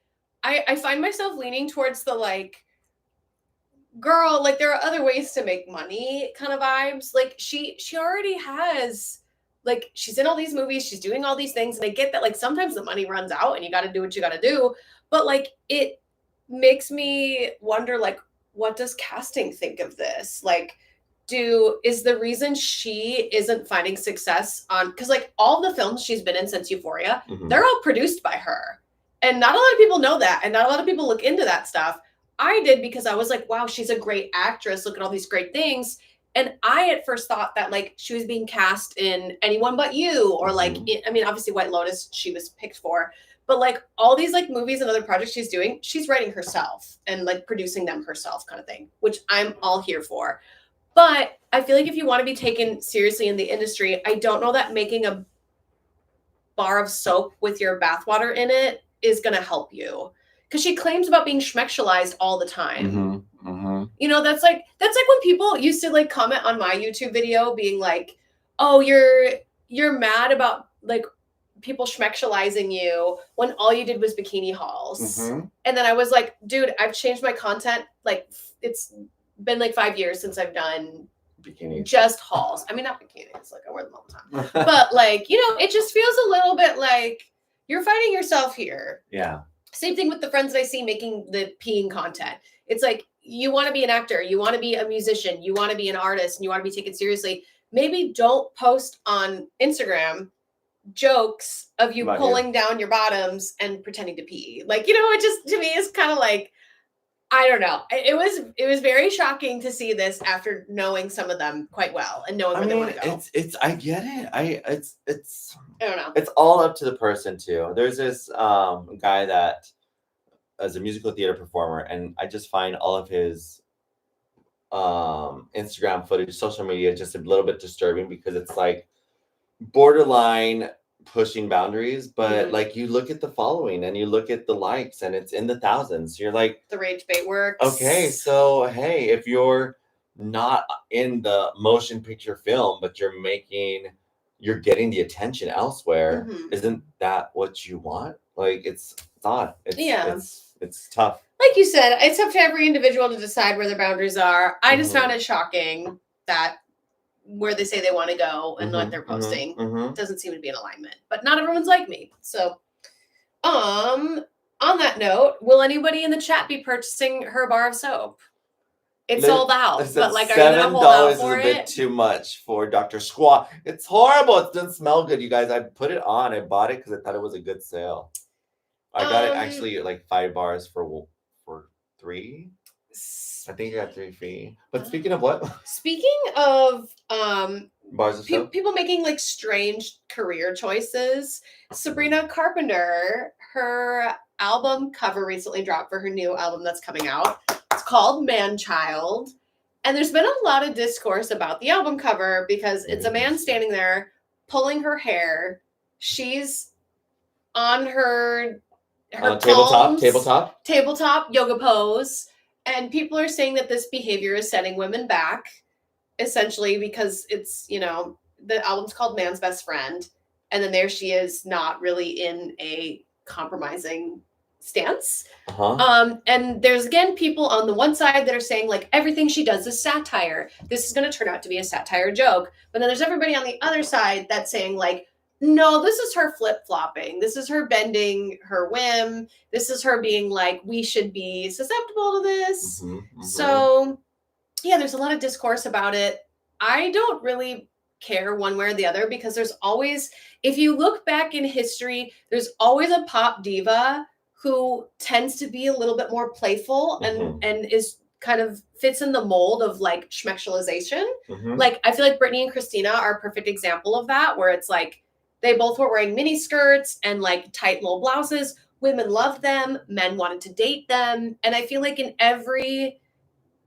I find myself leaning towards the like, girl, like there are other ways to make money kind of vibes. Like she already has, like, she's in all these movies, she's doing all these things, and I get that like sometimes the money runs out and you got to do what you got to do, but like it makes me wonder like what does casting think of this? Like, is the reason she isn't finding success on, because like all the films she's been in since Euphoria, they're all produced by her. And not a lot of people know that. And not a lot of people look into that stuff. I did because I was like, wow, she's a great actress. Look at all these great things. And I at first thought that like she was being cast in Anyone But You, or like, I mean, obviously White Lotus she was picked for, but like all these like movies and other projects she's doing, she's writing herself and like producing them herself kind of thing, which I'm all here for. But I feel like if you want to be taken seriously in the industry, I don't know that making a bar of soap with your bathwater in it is going to help you. Because she claims about being schmexualized all the time. You know, that's like when people used to like comment on my YouTube video being like, oh, you're mad about like people schmexualizing you when all you did was bikini hauls. And then I was like, dude, I've changed my content. Like, it's been like 5 years since I've done bikinis, just hauls. I mean, not bikinis, like I wear them all the time. But like, you know, it just feels a little bit like you're fighting yourself here. Yeah. Same thing with the friends that I see making the peeing content. It's like, you want to be an actor, you want to be a musician, you want to be an artist, and you want to be taken seriously. Maybe don't post on Instagram jokes of you pulling down your bottoms and pretending to pee. Like, you know, it just, to me, is kind of like, I don't know. It was very shocking to see this after knowing some of them quite well and knowing where they want to go. I get it. It's I don't know. It's all up to the person too. There's this guy that is a musical theater performer, and I just find all of his Instagram footage, social media, just a little bit disturbing because it's like borderline pushing boundaries, but like you look at the following and you look at the likes and it's in the thousands. You're like, the rage bait works. Okay, so hey, if you're not in the motion picture film, but you're getting the attention elsewhere, isn't that what you want? Like, it's odd. It's tough. Like you said, it's up to every individual to decide where their boundaries are. I just found it shocking that where they say they want to go and what they're posting doesn't seem to be in alignment. But not everyone's like me. So, on that note, will anybody in the chat be purchasing her bar of soap? It's sold out, but like, are you gonna hold out for it? $7 is a bit too much for Dr. Squaw. It's horrible. It doesn't smell good, you guys. I put it on. I bought it because I thought it was a good sale. I got it actually like 5 bars for 3. I think you got 3 free. But speaking of what? Speaking of bars of soap? People making like strange career choices. Sabrina Carpenter, her album cover recently dropped for her new album that's coming out. It's called Man Child. And there's been a lot of discourse about the album cover because it's a man standing there pulling her hair. She's on her tabletop yoga pose. And people are saying that this behavior is setting women back, essentially, because it's, you know, the album's called Man's Best Friend. And then there she is, not really in a compromising stance. And there's, again, people on the one side that are saying, like, everything she does is satire. This is going to turn out to be a satire joke. But then there's everybody on the other side that's saying, like, no, this is her flip-flopping. This is her bending her whim. This is her being like, we should be susceptible to this. So, yeah, there's a lot of discourse about it. I don't really care one way or the other because there's always, if you look back in history, there's always a pop diva who tends to be a little bit more playful and is kind of fits in the mold of like schmexualization. Like, I feel like Britney and Christina are a perfect example of that, where it's like, they both were wearing mini skirts and like tight little blouses. Women loved them. Men wanted to date them. And I feel like in every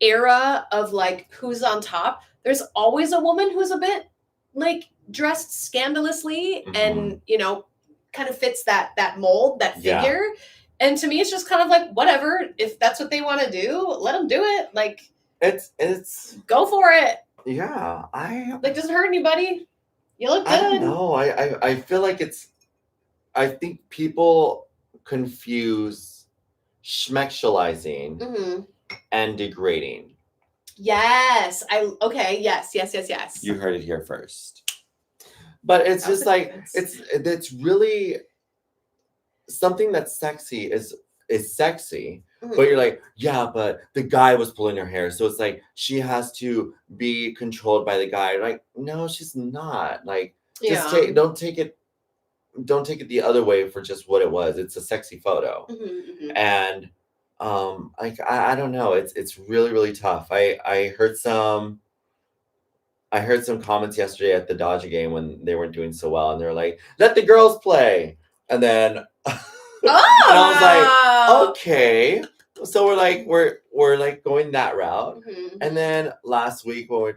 era of like who's on top, there's always a woman who's a bit like dressed scandalously and, you know, kind of fits that mold, that figure. Yeah. And to me, it's just kind of like, whatever, if that's what they want to do, let them do it. Like, it's go for it. Yeah. Like, doesn't hurt anybody. You look good. I don't know. I feel like I think people confuse schmexualizing and degrading. Yes. Yes. You heard it here first. But it's just like, it's really something that's sexy is is sexy. Mhm. But you're like, yeah, but the guy was pulling her hair. So it's like she has to be controlled by the guy. Like, no, she's not. Like, just Yeah. don't take it the other way for just what it was. It's a sexy photo. And like I don't know. It's really, really tough. I heard some comments yesterday at the Dodger game when they weren't doing so well, and they were like, let the girls play. And then and I was like, okay. So we're like going that route. And then last week when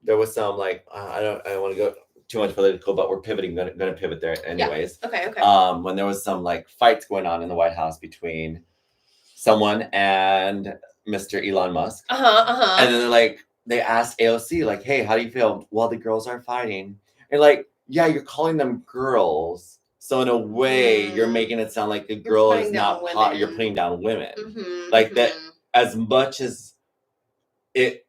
there was some like I don't want to go too much political, but we're pivoting. Gonna pivot there anyways. Yeah. Okay. When there was some like fights going on in the White House between someone and Mr. Elon Musk. And then they asked AOC like, hey, how do you feel? Well, the girls are fighting. And like, yeah, you're calling them girls. So in a way, you're making it sound like the girl is not hot. You're putting down women. Like that, as much as it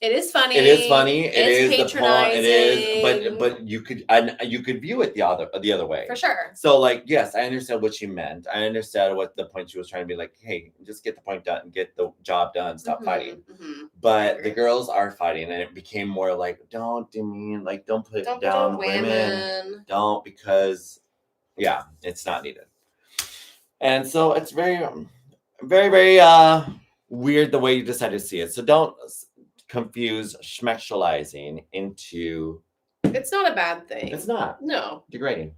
is funny. It is funny. It is patronizing. It is, but you could view it the other way. For sure. So like, yes, I understand what she meant. I understand what the point she was trying to be like, hey, just get the point done, get the job done, stop fighting. But the girls are fighting, and it became more like, don't put down women. Don't, because yeah, it's not needed. And so it's very, very, very weird the way you decided to see it. So don't confuse schmexualizing into. It's not a bad thing. It's not. No. Degrading.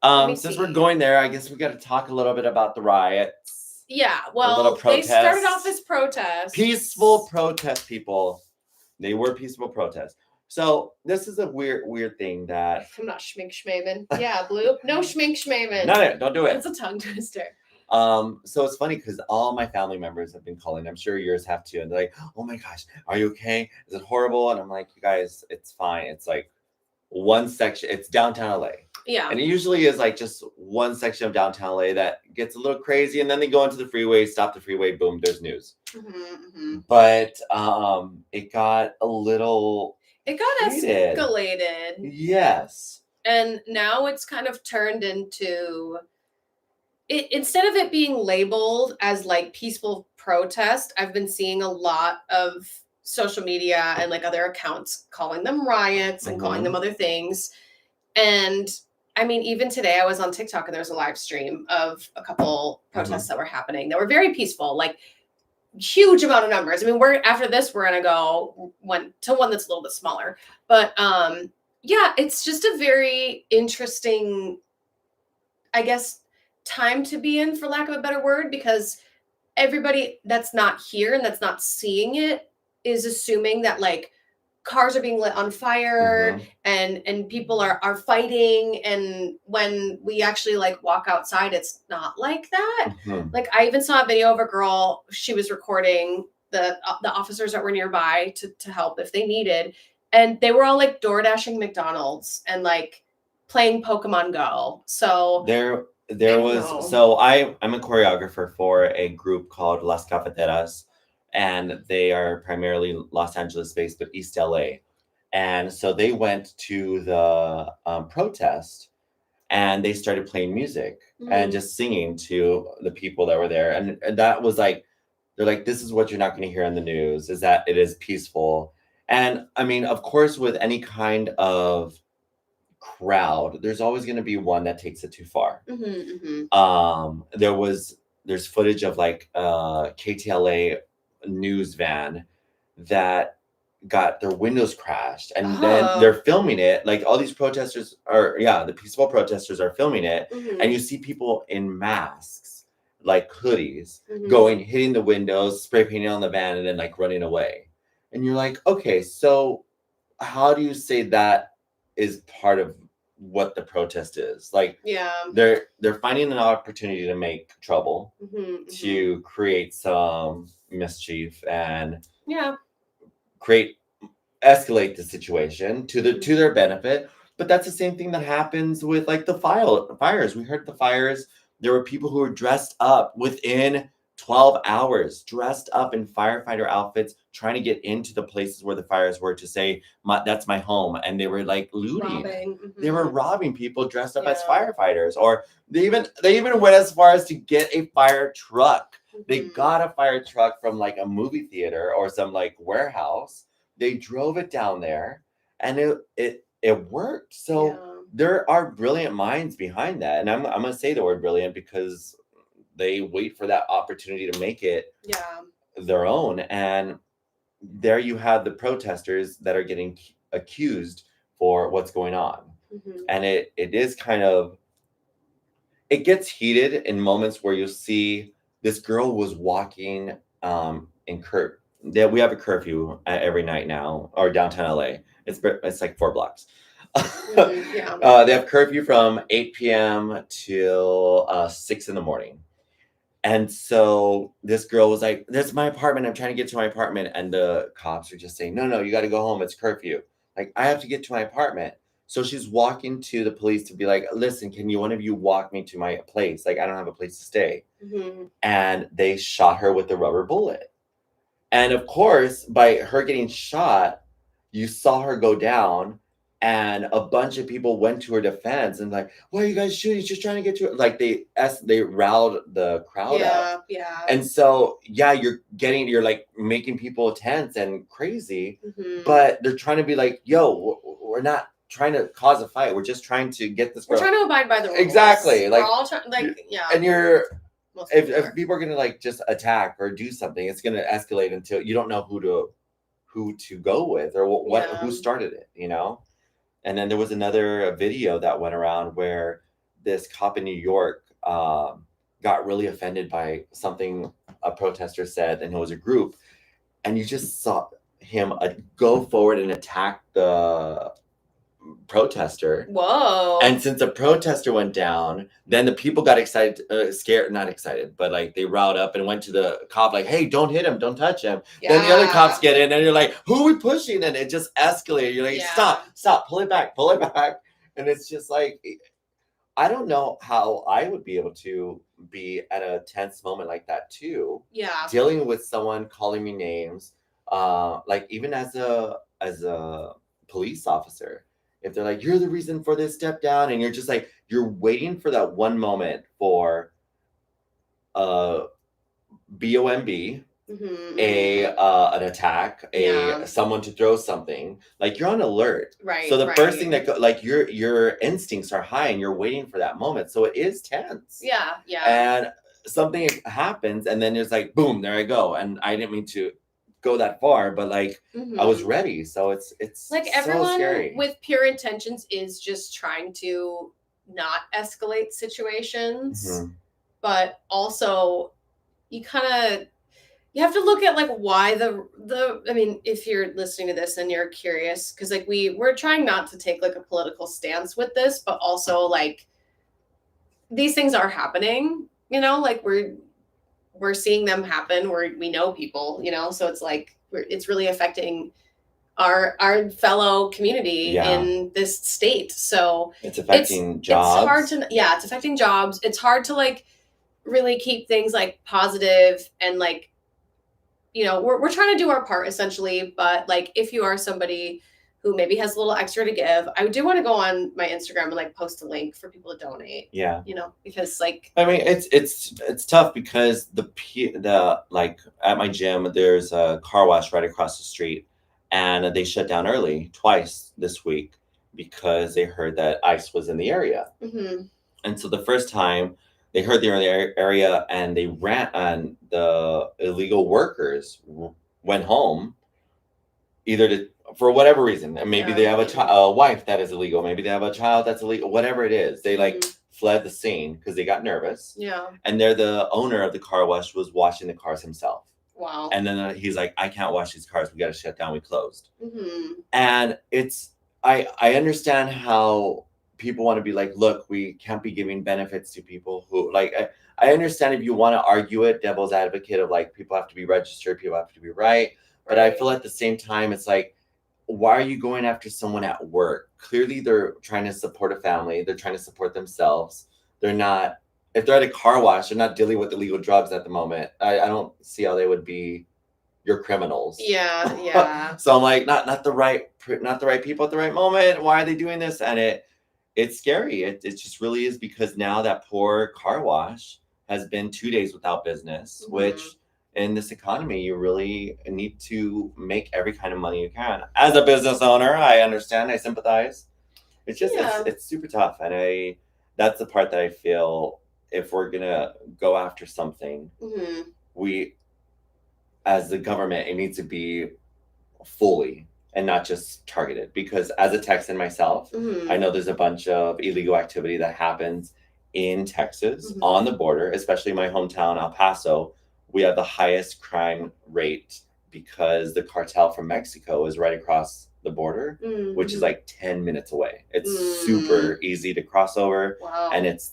Since we're going there, I guess we got to talk a little bit about the riots. Yeah, well, they started off as protests. Peaceful protest, people. They were peaceful protests. So this is a weird thing that. I'm not schmink-schmavin'. Yeah, Blue. No schmink-schmavin'. No, don't do it. It's a tongue twister. So it's funny because all my family members have been calling. I'm sure yours have too. And they're like, oh my gosh, are you okay? Is it horrible? And I'm like, you guys, it's fine. It's like one section. It's downtown LA. Yeah. And it usually is like just one section of downtown LA that gets a little crazy. And then they go into the freeway, stop the freeway, boom, there's news. But it got a little. It got escalated. Yes. And now it's kind of turned into. Instead of it being labeled as like peaceful protest, I've been seeing a lot of social media and like other accounts calling them riots and calling them other things. And I mean, even today I was on TikTok and there was a live stream of a couple protests that were happening that were very peaceful, like huge amount of numbers. I mean, after this, we're going to go to one that's a little bit smaller, but yeah, it's just a very interesting, I guess, time to be in, for lack of a better word, because everybody that's not here and that's not seeing it is assuming that like cars are being lit on fire and people are fighting, and when we actually like walk outside, it's not like that. Like I even saw a video of a girl, she was recording the officers that were nearby to help if they needed, and they were all like door dashing McDonald's and like playing Pokemon Go. So There was, so I'm a choreographer for a group called Las Cafeteras, and they are primarily Los Angeles based, but East LA. And so they went to the protest, and they started playing music and just singing to the people that were there. And that was like, they're like, this is what you're not going to hear on the news, is that it is peaceful. And I mean, of course, with any kind of crowd, there's always going to be one that takes it too far. There's footage of like KTLA news van that got their windows crashed, and then they're filming it. Like all these protesters the peaceful protesters are filming it, and you see people in masks, like hoodies, hitting the windows, spray painting on the van, and then like running away. And you're like, okay, so how do you say that is part of what the protest is? Like, they're finding an opportunity to make trouble, to create some mischief and escalate the situation to their benefit. But that's the same thing that happens with like the fires. We heard the fires. There were people who were dressed up within 12 hours dressed up in firefighter outfits, trying to get into the places where the fires were to say, that's my home. And they were like looting. Robbing. They were robbing people dressed up as Yeah. firefighters. Or they even went as far as to get a fire truck. They got a fire truck from like a movie theater or some like warehouse. They drove it down there, and it worked. So there are brilliant minds behind that. And I'm gonna say the word brilliant because they wait for that opportunity to make it their own. And there you have the protesters that are getting accused for what's going on. And it is kind of, it gets heated in moments where you'll see this girl was walking in we have a curfew every night now, or downtown LA. It's like 4 blocks. They have curfew from 8 p.m. till 6 in the morning. And so this girl was like, "That's my apartment. I'm trying to get to my apartment." And the cops are just saying, "No, you got to go home. It's curfew." Like, I have to get to my apartment. So she's walking to the police to be like, "Listen, can one of you walk me to my place? Like, I don't have a place to stay." And they shot her with a rubber bullet. And of course, by her getting shot, you saw her go down. And a bunch of people went to her defense and like, "Why are you guys shooting? She's trying to get to her." Like they riled the crowd up. Yeah. And so, you're like making people tense and crazy, but they're trying to be like, "Yo, we're not trying to cause a fight. We're just trying to get this." We're trying to abide by the rules. Exactly. Like, we're all trying, like, And if people are gonna like just attack or do something, it's gonna escalate until you don't know who to go with or who started it, you know? And then there was another video that went around where this cop in New York got really offended by something a protester said, and it was a group, and you just saw him go forward and attack the protester. Whoa. And since the protester went down, then the people got excited, scared, not excited, but like they riled up and went to the cop like, "Hey, don't hit him, don't touch him." Then the other cops get in and you're like, "Who are we pushing?" And it just escalated. You're like, stop, pull it back. And it's just like, I don't know how I would be able to be at a tense moment like that too. Dealing with someone calling me names, like even as a police officer. If they're like, "You're the reason for this, step down," and you're just like, you're waiting for that one moment for BOMB, an attack, someone to throw something, like you're on alert. Right. So the first thing that like your instincts are high and you're waiting for that moment. So it is tense. Yeah. And something happens and then it's like, boom, there I go. And I didn't mean to go that far, but like I was ready. So it's like so everyone scary. with pure intentions is just trying to not escalate situations, but also you have to look at like why I mean, if you're listening to this and you're curious, because like we're trying not to take like a political stance with this, but also like these things are happening, you know, like we're seeing them happen. We know people, you know, so it's like it's really affecting our fellow community in this state. So it's affecting jobs. It's affecting jobs. It's hard to like really keep things like positive and like, you know, we're trying to do our part essentially. But like, if you are somebody who maybe has a little extra to give, I do want to go on my Instagram and like post a link for people to donate. Yeah. You know, because like, I mean, it's tough because the like at my gym, there's a car wash right across the street, and they shut down early twice this week because they heard that ICE was in the area. And so the first time they heard they were in the area and they ran, and the illegal workers went home either for whatever reason. And maybe they have a wife that is illegal. Maybe they have a child that's illegal. Whatever it is, they like fled the scene because they got nervous. Yeah. And the owner of the car wash was washing the cars himself. Wow. And then he's like, "I can't wash these cars. We got to shut down. We closed." And I understand how people want to be like, "Look, we can't be giving benefits to people who like." I understand if you want to argue it, devil's advocate of like people have to be registered, people have to be right. But I feel at the same time, it's like, why are you going after someone at work? Clearly, they're trying to support a family. They're trying to support themselves. They're not if they're at a car wash, they're not dealing with illegal drugs at the moment. I don't see how they would be your criminals. Yeah. So I'm like, not the right people at the right moment. Why are they doing this? And it's scary. It just really is, because now that poor car wash has been 2 days without business, which in this economy, you really need to make every kind of money you can. As a business owner, I understand, I sympathize. It's just, it's super tough. And that's the part that I feel, if we're gonna go after something, we, as the government, it needs to be fully and not just targeted. Because as a Texan myself, I know there's a bunch of illegal activity that happens in Texas on the border, especially my hometown, El Paso. We have the highest crime rate because the cartel from Mexico is right across the border, which is like 10 minutes away. It's super easy to cross over. Wow. And it's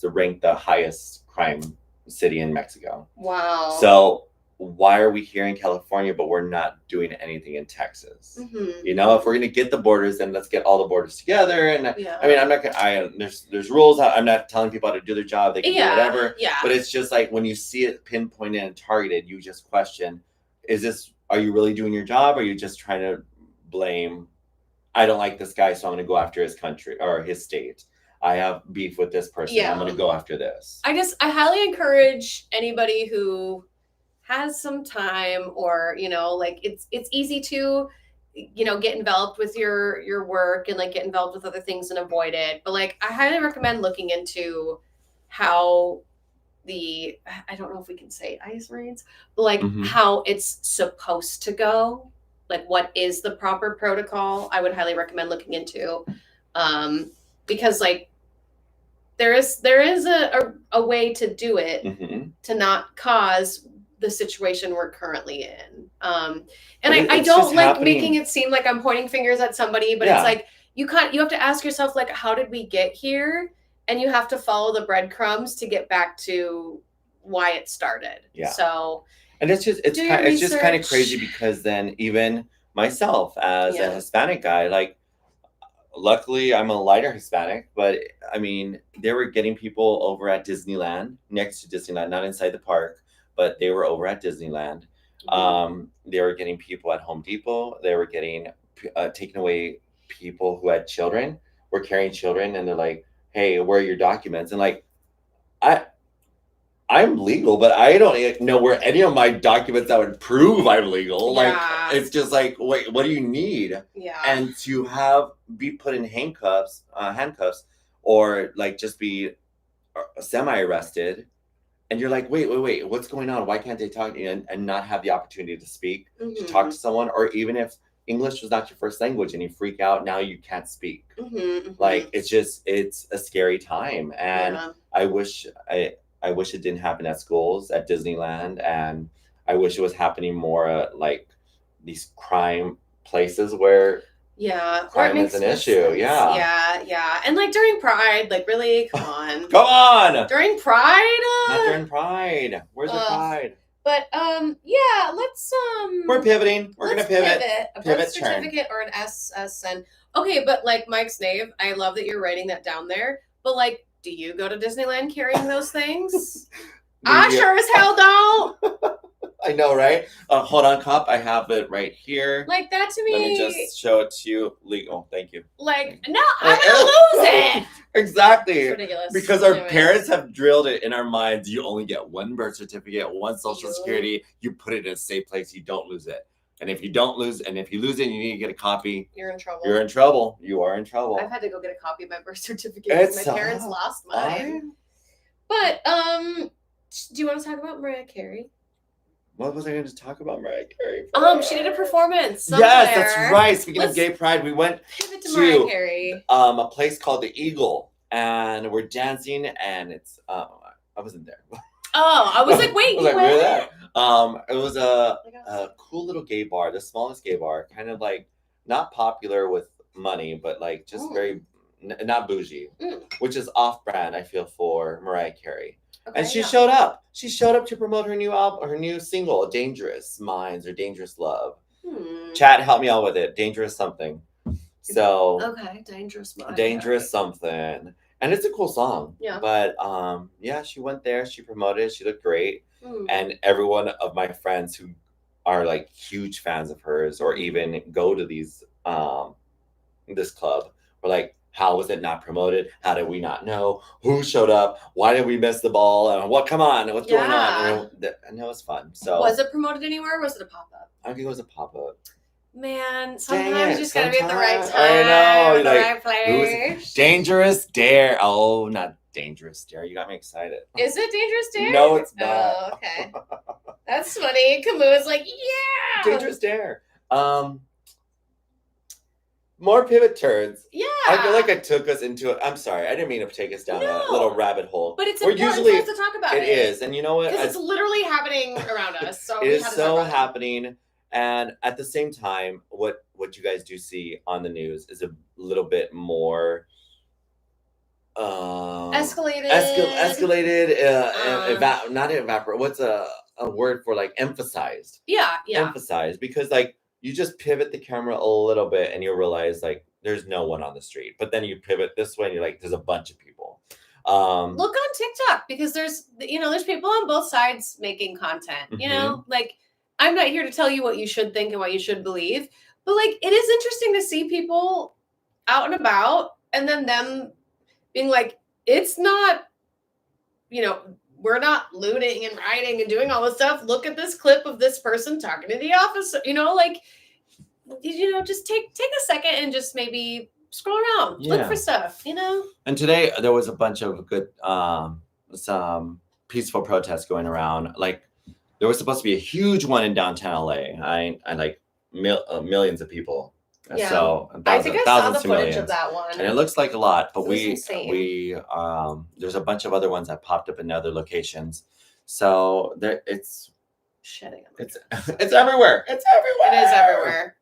ranked the highest crime city in Mexico. Wow. So why are we here in California, but we're not doing anything in Texas? You know, if we're going to get the borders, then let's get all the borders together. And I mean, I'm not gonna, there's rules. I'm not telling people how to do their job. They can do whatever. But it's just like, when you see it pinpointed and targeted, you just question, are you really doing your job? Or are you just trying to blame, I don't like this guy, so I'm going to go after his country or his state. I have beef with this person. I'm going to go after this. I highly encourage anybody who has some time, or like, it's easy to get enveloped with your work and like get involved with other things and avoid it, but like, I highly recommend looking into how I don't know if we can say ICE raids, but like how it's supposed to go, like what is the proper protocol. I would highly recommend looking into, because like there is a way to do it to not cause the situation we're currently in. And I don't like making it seem like I'm pointing fingers at somebody, but it's like, you have to ask yourself, like, how did we get here? And you have to follow the breadcrumbs to get back to why it started. So, and it's just kind of crazy, because then even myself as a Hispanic guy, like, luckily I'm a lighter Hispanic, but I mean, they were getting people over at Disneyland, next to Disneyland, not inside the park, but they were over at Disneyland. They were getting people at Home Depot. They were getting taking away people who had children, were carrying children, and they're like, hey, where are your documents? And like, I'm legal, but I don't know where any of my documents that would prove I'm legal. Like, it's just like, wait, what do you need? And to be put in handcuffs, or like just be semi-arrested. And you're like, wait, what's going on? Why can't they talk to you and not have the opportunity to speak, to talk to someone? Or even if English was not your first language and you freak out, now you can't speak. Like, it's a scary time. And I wish it didn't happen at schools, at Disneyland. And I wish it was happening more at like these crime places where crime is an issue. Yeah. And like during Pride, like, really, come on. Come on! During Pride? Not during Pride. Where's the Pride? But let's we're pivoting. We're gonna pivot. A birth certificate or an SSN. Okay, but like Mike Snave, I love that you're writing that down there. But like, do you go to Disneyland carrying those things? I sure as hell don't. I know, right? Hold on, cop. I have it right here. Like, that to me. Let me just show it to you. Legal. Thank you. Like, no, I'm gonna lose it. Exactly. It's ridiculous. Because our parents have drilled it in our minds. You only get one birth certificate, one social security. You put it in a safe place. You don't lose it. And if you lose it, and you need to get a copy, you're in trouble. You're in trouble. You are in trouble. I've had to go get a copy of my birth certificate because my parents lost mine. But do you want to talk about Mariah Carey? What was I going to talk about Mariah Carey? She did a performance somewhere. Yes, that's right. Speaking of Gay Pride, we went to Mariah Carey. A place called the Eagle, and we're dancing, and it's I wasn't there. Oh, I was like, wait, you were there? It was a cool little gay bar, the smallest gay bar, kind of like not popular with money, but like just very not bougie, which is off-brand, I feel, for Mariah Carey. Okay, and she showed up. She showed up to promote her new album, her new single, Dangerous Minds or Dangerous Love. Chat, help me out with it. Dangerous something. So okay, Dangerous Minds. Dangerous something. And it's a cool song. Yeah. But yeah, she went there. She promoted it. She looked great. Mm. And every one of my friends who are like huge fans of hers or even go to these this club were like, how was it not promoted? How did we not know? Who showed up? Why did we miss the ball? And what? Come on, what's going on? And it was fun. So was it promoted anywhere? Or was it a pop up? I think it was a pop up. Man, sometimes you just gotta be at the right time. I know, at the like, right place. Dangerous Dare. Oh, not Dangerous Dare. You got me excited. Is it Dangerous Dare? No, it's not. Oh, okay. That's funny. Camus like, yeah. Dangerous Dare. More pivot turns. Yeah. I feel like I took us into it. I'm sorry. I didn't mean to take us down a little rabbit hole. But it's important for us to talk about it. It is. And you know what? Because it's literally happening around us. So it is so happening. And at the same time, what you guys do see on the news is a little bit more escalated. Not evaporate. What's a word for like emphasized? Yeah. Emphasized, because like you just pivot the camera a little bit and you realize like there's no one on the street. But then you pivot this way and you're like, there's a bunch of people. Look on TikTok, because there's people on both sides making content. You know, like, I'm not here to tell you what you should think and what you should believe, but like, it is interesting to see people out and about and then them being like, it's not, we're not looting and rioting and doing all this stuff. Look at this clip of this person talking to the officer, just take a second and just maybe scroll around, look for stuff, And today there was a bunch of good, some peaceful protests going around. Like, there was supposed to be a huge one in downtown LA. I like millions of people. Yeah. So I think I saw the footage of that one, and it looks like a lot. But we there's a bunch of other ones that popped up in other locations. So it's shedding. It's everywhere. It's everywhere. It is everywhere.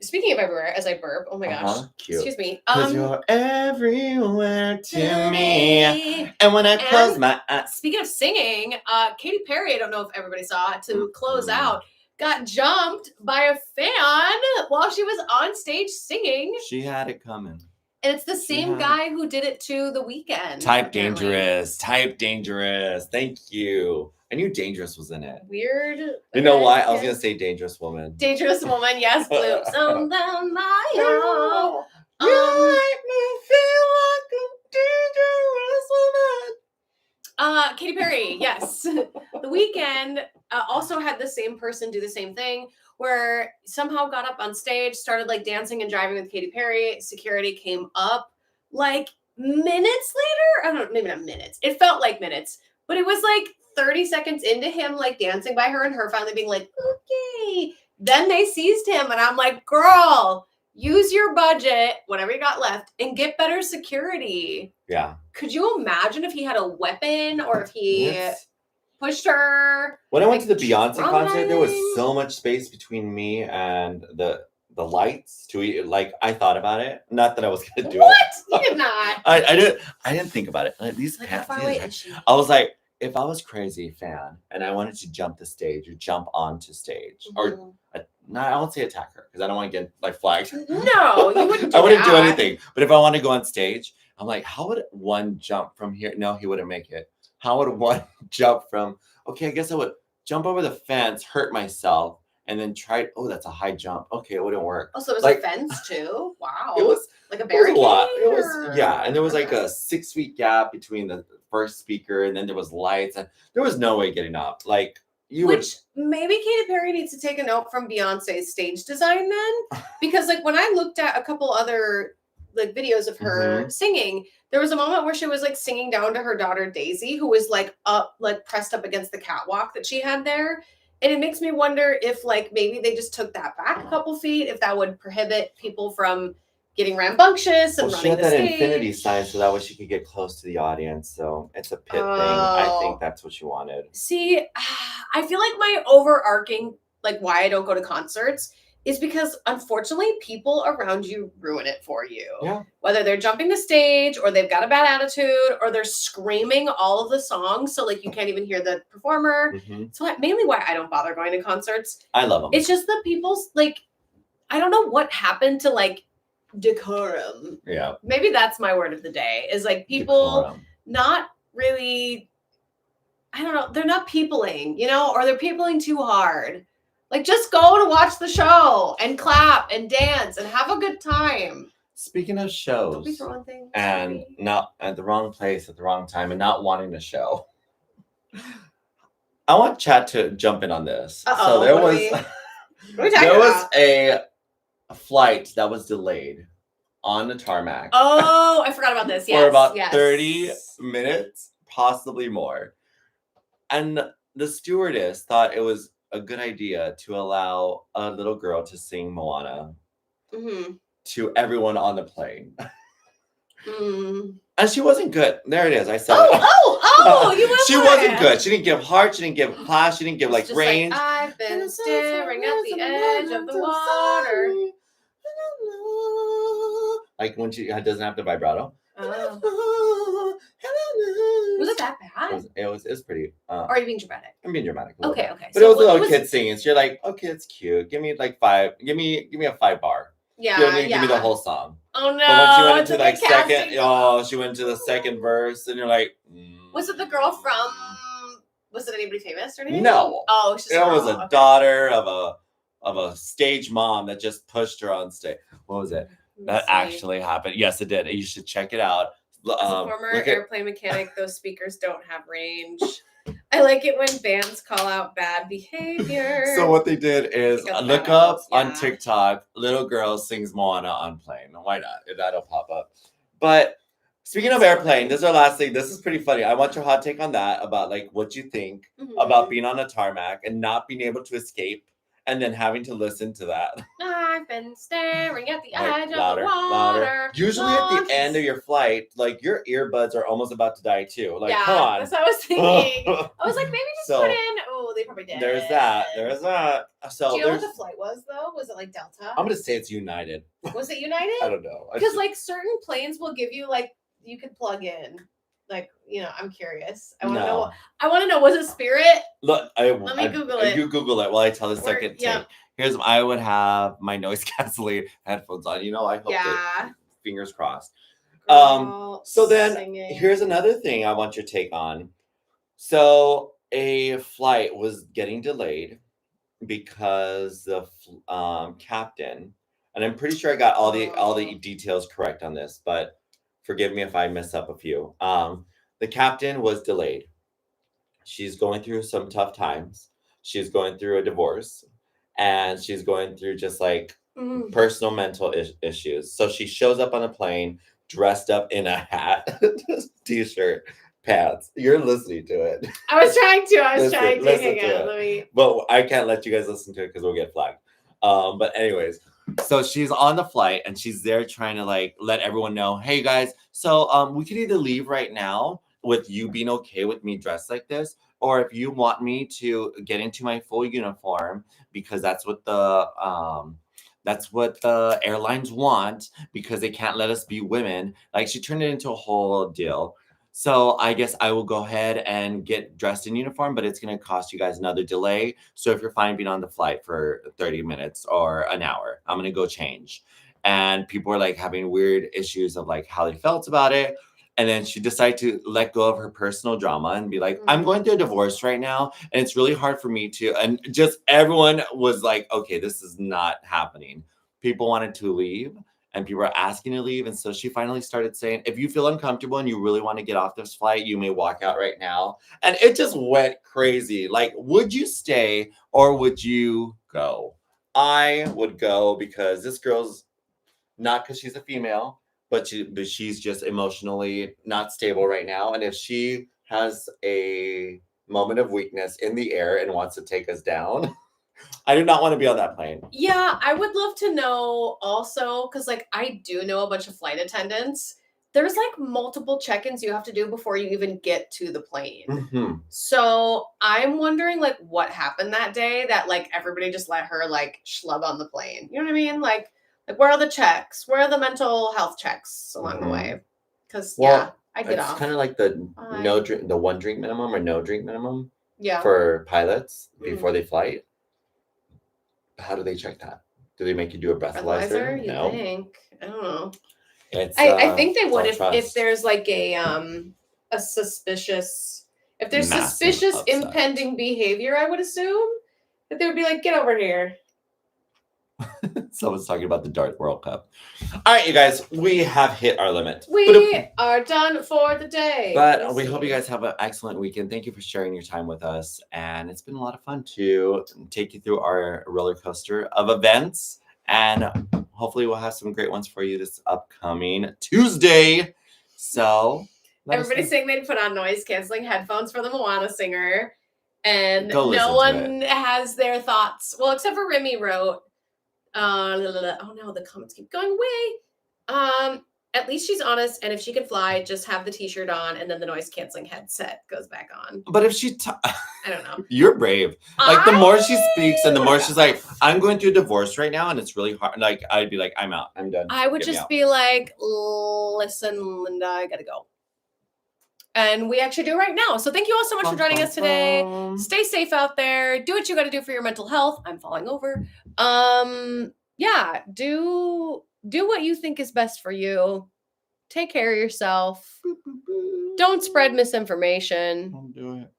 Speaking of everywhere, as I burp, oh my gosh, cute. Excuse me. Because you're everywhere to me. And when I close my eyes. Speaking of singing, Katy Perry, I don't know if everybody saw it, to close out, got jumped by a fan while she was on stage singing. She had it coming. And it's the same guy who did it to The Weeknd. Type Dangerous. Thank you. I knew Dangerous was in it. Weird. You know why? I was going to say Dangerous Woman. Dangerous Woman, yes. Blue. So down my own. You make me feel like a dangerous woman. Katy Perry, yes. The Weeknd also had the same person do the same thing, where somehow got up on stage, started like dancing and driving with Katy Perry. Security came up like minutes later. I don't know, maybe not minutes. It felt like minutes, but it was like 30 seconds into him like dancing by her and her finally being like, okay. Then they seized him and I'm like, girl, use your budget, whatever you got left, and get better security. Yeah. Could you imagine if he had a weapon or if he pushed her? When I went to the Beyonce concert, there was so much space between me and the lights I thought about it. Not that I was gonna do it. What? You did not. I didn't think about it. Like, these how far away is she? I was like, if I was crazy fan and I wanted to jump the stage or jump onto stage or I won't say attack her because I don't want to get like flagged. No, you wouldn't do I wouldn't do anything. But if I want to go on stage, I'm like, how would one jump from here? No, he wouldn't make it. How would one jump from, okay, I guess I would jump over the fence, hurt myself, and then try, that's a high jump. Okay, it wouldn't work. Oh, so it was a fence too? Wow. It was like a barricade? It was a lot. And there was like a 6 feet gap between the first speaker, and then there was lights, and there was no way getting up. Like, maybe Katy Perry needs to take a note from Beyonce's stage design then, because like when I looked at a couple other like videos of her singing, there was a moment where she was like singing down to her daughter Daisy, who was like up, like pressed up against the catwalk that she had there. And it makes me wonder if like maybe they just took that back a couple feet, if that would prohibit people from getting rambunctious and running she had the that stage. infinity sign so that way she could get close to the audience. So it's a pit thing. I think that's what she wanted. See, I feel like my overarching, like why I don't go to concerts is because unfortunately people around you ruin it for you. Yeah. Whether they're jumping the stage or they've got a bad attitude or they're screaming all of the songs so like you can't even hear the performer. So mainly why I don't bother going to concerts. I love them. It's just the people's like, I don't know what happened to like decorum. Yeah. Maybe that's my word of the day, is like people Decorum. not really, I don't know, they're not peopling, you know, or they're peopling too hard. Like, just go to watch the show and clap and dance and have a good time. Speaking of Don't be shows throwing things. and not at the wrong place at the wrong time and not wanting to show, I want Chad to jump in on this. Uh-oh, So there what are was we- what are we talking there was about? a flight that was delayed on the tarmac. Oh, I forgot about this. Yes, for about yes. 30 minutes, possibly more. And the stewardess thought it was a good idea to allow a little girl to sing Moana to everyone on the plane. And she wasn't good. There it is. I said you went she for wasn't it. good. She didn't give heart. She didn't give class. She didn't give like Just range. Like, I've been staring at the edge of the water. Like when she doesn't have the vibrato. Oh. Was it that bad? It was pretty. Or are you being dramatic? I'm being dramatic. Okay. But it was a little kid singing. So you're like, okay, it's cute. Give me like 5. Give me a 5 bar. Yeah, You don't need to give me the whole song. Oh no! But when she went into like she went to the second verse, and you're like, Was it the girl from? Was it anybody famous or anything? No. Oh, it was a daughter of a stage mom that just pushed her on stage. What was it? That actually happened. Yes, it did. You should check it out. As a former airplane mechanic, those speakers don't have range. I like it when bands call out bad behavior. So what they did is look up on TikTok, little girl sings Moana on plane. Why not? That'll pop up. But speaking of airplane, this is our last thing. This is pretty funny. I want your hot take on that, about like what you think about being on a tarmac and not being able to escape and then having to listen to that. I've been staring at the edge louder, of the water. Louder. Usually at the end of your flight, like your earbuds are almost about to die too. Like, come on. That's what I was thinking. I was like, maybe just put in. Oh, they probably did. There's that. So do you know what the flight was though? Was it like Delta? I'm gonna say it's United. Was it United? I don't know. Because like certain planes will give you like you could plug in. Like, you know, I'm curious. I want to know. I want to know. Was it Spirit? Look, let me Google it. You Google it while I tell the second take. Here's I would have my noise canceling headphones on. You know, I hope that, fingers crossed. So then here's another thing I want your take on. So a flight was getting delayed because the captain, and I'm pretty sure I got all the details correct on this, but forgive me if I mess up a few. The captain was delayed. She's going through some tough times. She's going through a divorce, and she's going through just like personal mental issues. So she shows up on a plane dressed up in a hat, t-shirt, pants. You're listening to it. I was trying to. Listen to it. But I can't let you guys listen to it because we'll get flagged. But anyways. So she's on the flight and she's there trying to like let everyone know, hey guys, so we could either leave right now with you being okay with me dressed like this, or if you want me to get into my full uniform because that's what the airlines want because they can't let us be women. Like she turned it into a whole deal. So I guess I will go ahead and get dressed in uniform, but it's going to cost you guys another delay. So if you're fine being on the flight for 30 minutes or an hour, I'm going to go change. And people are like having weird issues of like how they felt about it. And then she decided to let go of her personal drama and be like, I'm going through a divorce right now. And it's really hard for me to, and just everyone was like, okay, this is not happening. People wanted to leave. And people are asking to leave. And so she finally started saying, if you feel uncomfortable and you really want to get off this flight, you may walk out right now. And it just went crazy. Like, would you stay or would you go? I would go because this girl's not because she's a female, but she's just emotionally not stable right now. And if she has a moment of weakness in the air and wants to take us down, I do not want to be on that plane. Yeah, I would love to know also, because like I do know a bunch of flight attendants. There's like multiple check-ins you have to do before you even get to the plane. So I'm wondering like what happened that day that like everybody just let her like schlub on the plane. You know what I mean? Like where are the checks? Where are the mental health checks along the way? Because I get off. It's kind of like the 1 drink minimum or no drink minimum. Yeah. For pilots before they fly. How do they check that? Do they make you do a breathalyzer? Breathalyzer? You No. think? I don't know. It's, I think they would don't if trust. there's like a suspicious, if there's Massive suspicious upset. impending behavior, I would assume that they would be like, get over here. Someone's talking about the Dart World Cup. All right, you guys, we have hit our limit. We are done for the day. But we hope you guys have an excellent weekend. Thank you for sharing your time with us. And it's been a lot of fun to take you through our roller coaster of events. And hopefully we'll have some great ones for you this upcoming Tuesday. So everybody's saying they put on noise canceling headphones for the Moana singer. And Go no one has their thoughts. Well, except for Remy wrote, oh no, the comments keep going away. At least she's honest, and if she can fly, just have the t-shirt on, and then the noise canceling headset goes back on. But if she, I don't know. You're brave. Like the more she speaks, and the more she's like, "I'm going through a divorce right now, and it's really hard." Like I'd be like, "I'm out. I'm done." I would just be like, "Listen, Linda, I gotta go." And we actually do right now. So thank you all so much for joining us today. Stay safe out there. Do what you got to do for your mental health. I'm falling over. Yeah, do what you think is best for you. Take care of yourself. Don't spread misinformation. Don't do it.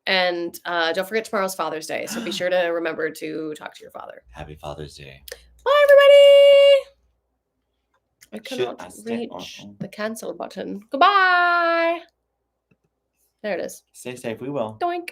And don't forget tomorrow's Father's Day. So be sure to remember to talk to your father. Happy Father's Day. Bye, everybody. I cannot reach the cancel button. Goodbye. There it is. Stay safe. We will. Doink.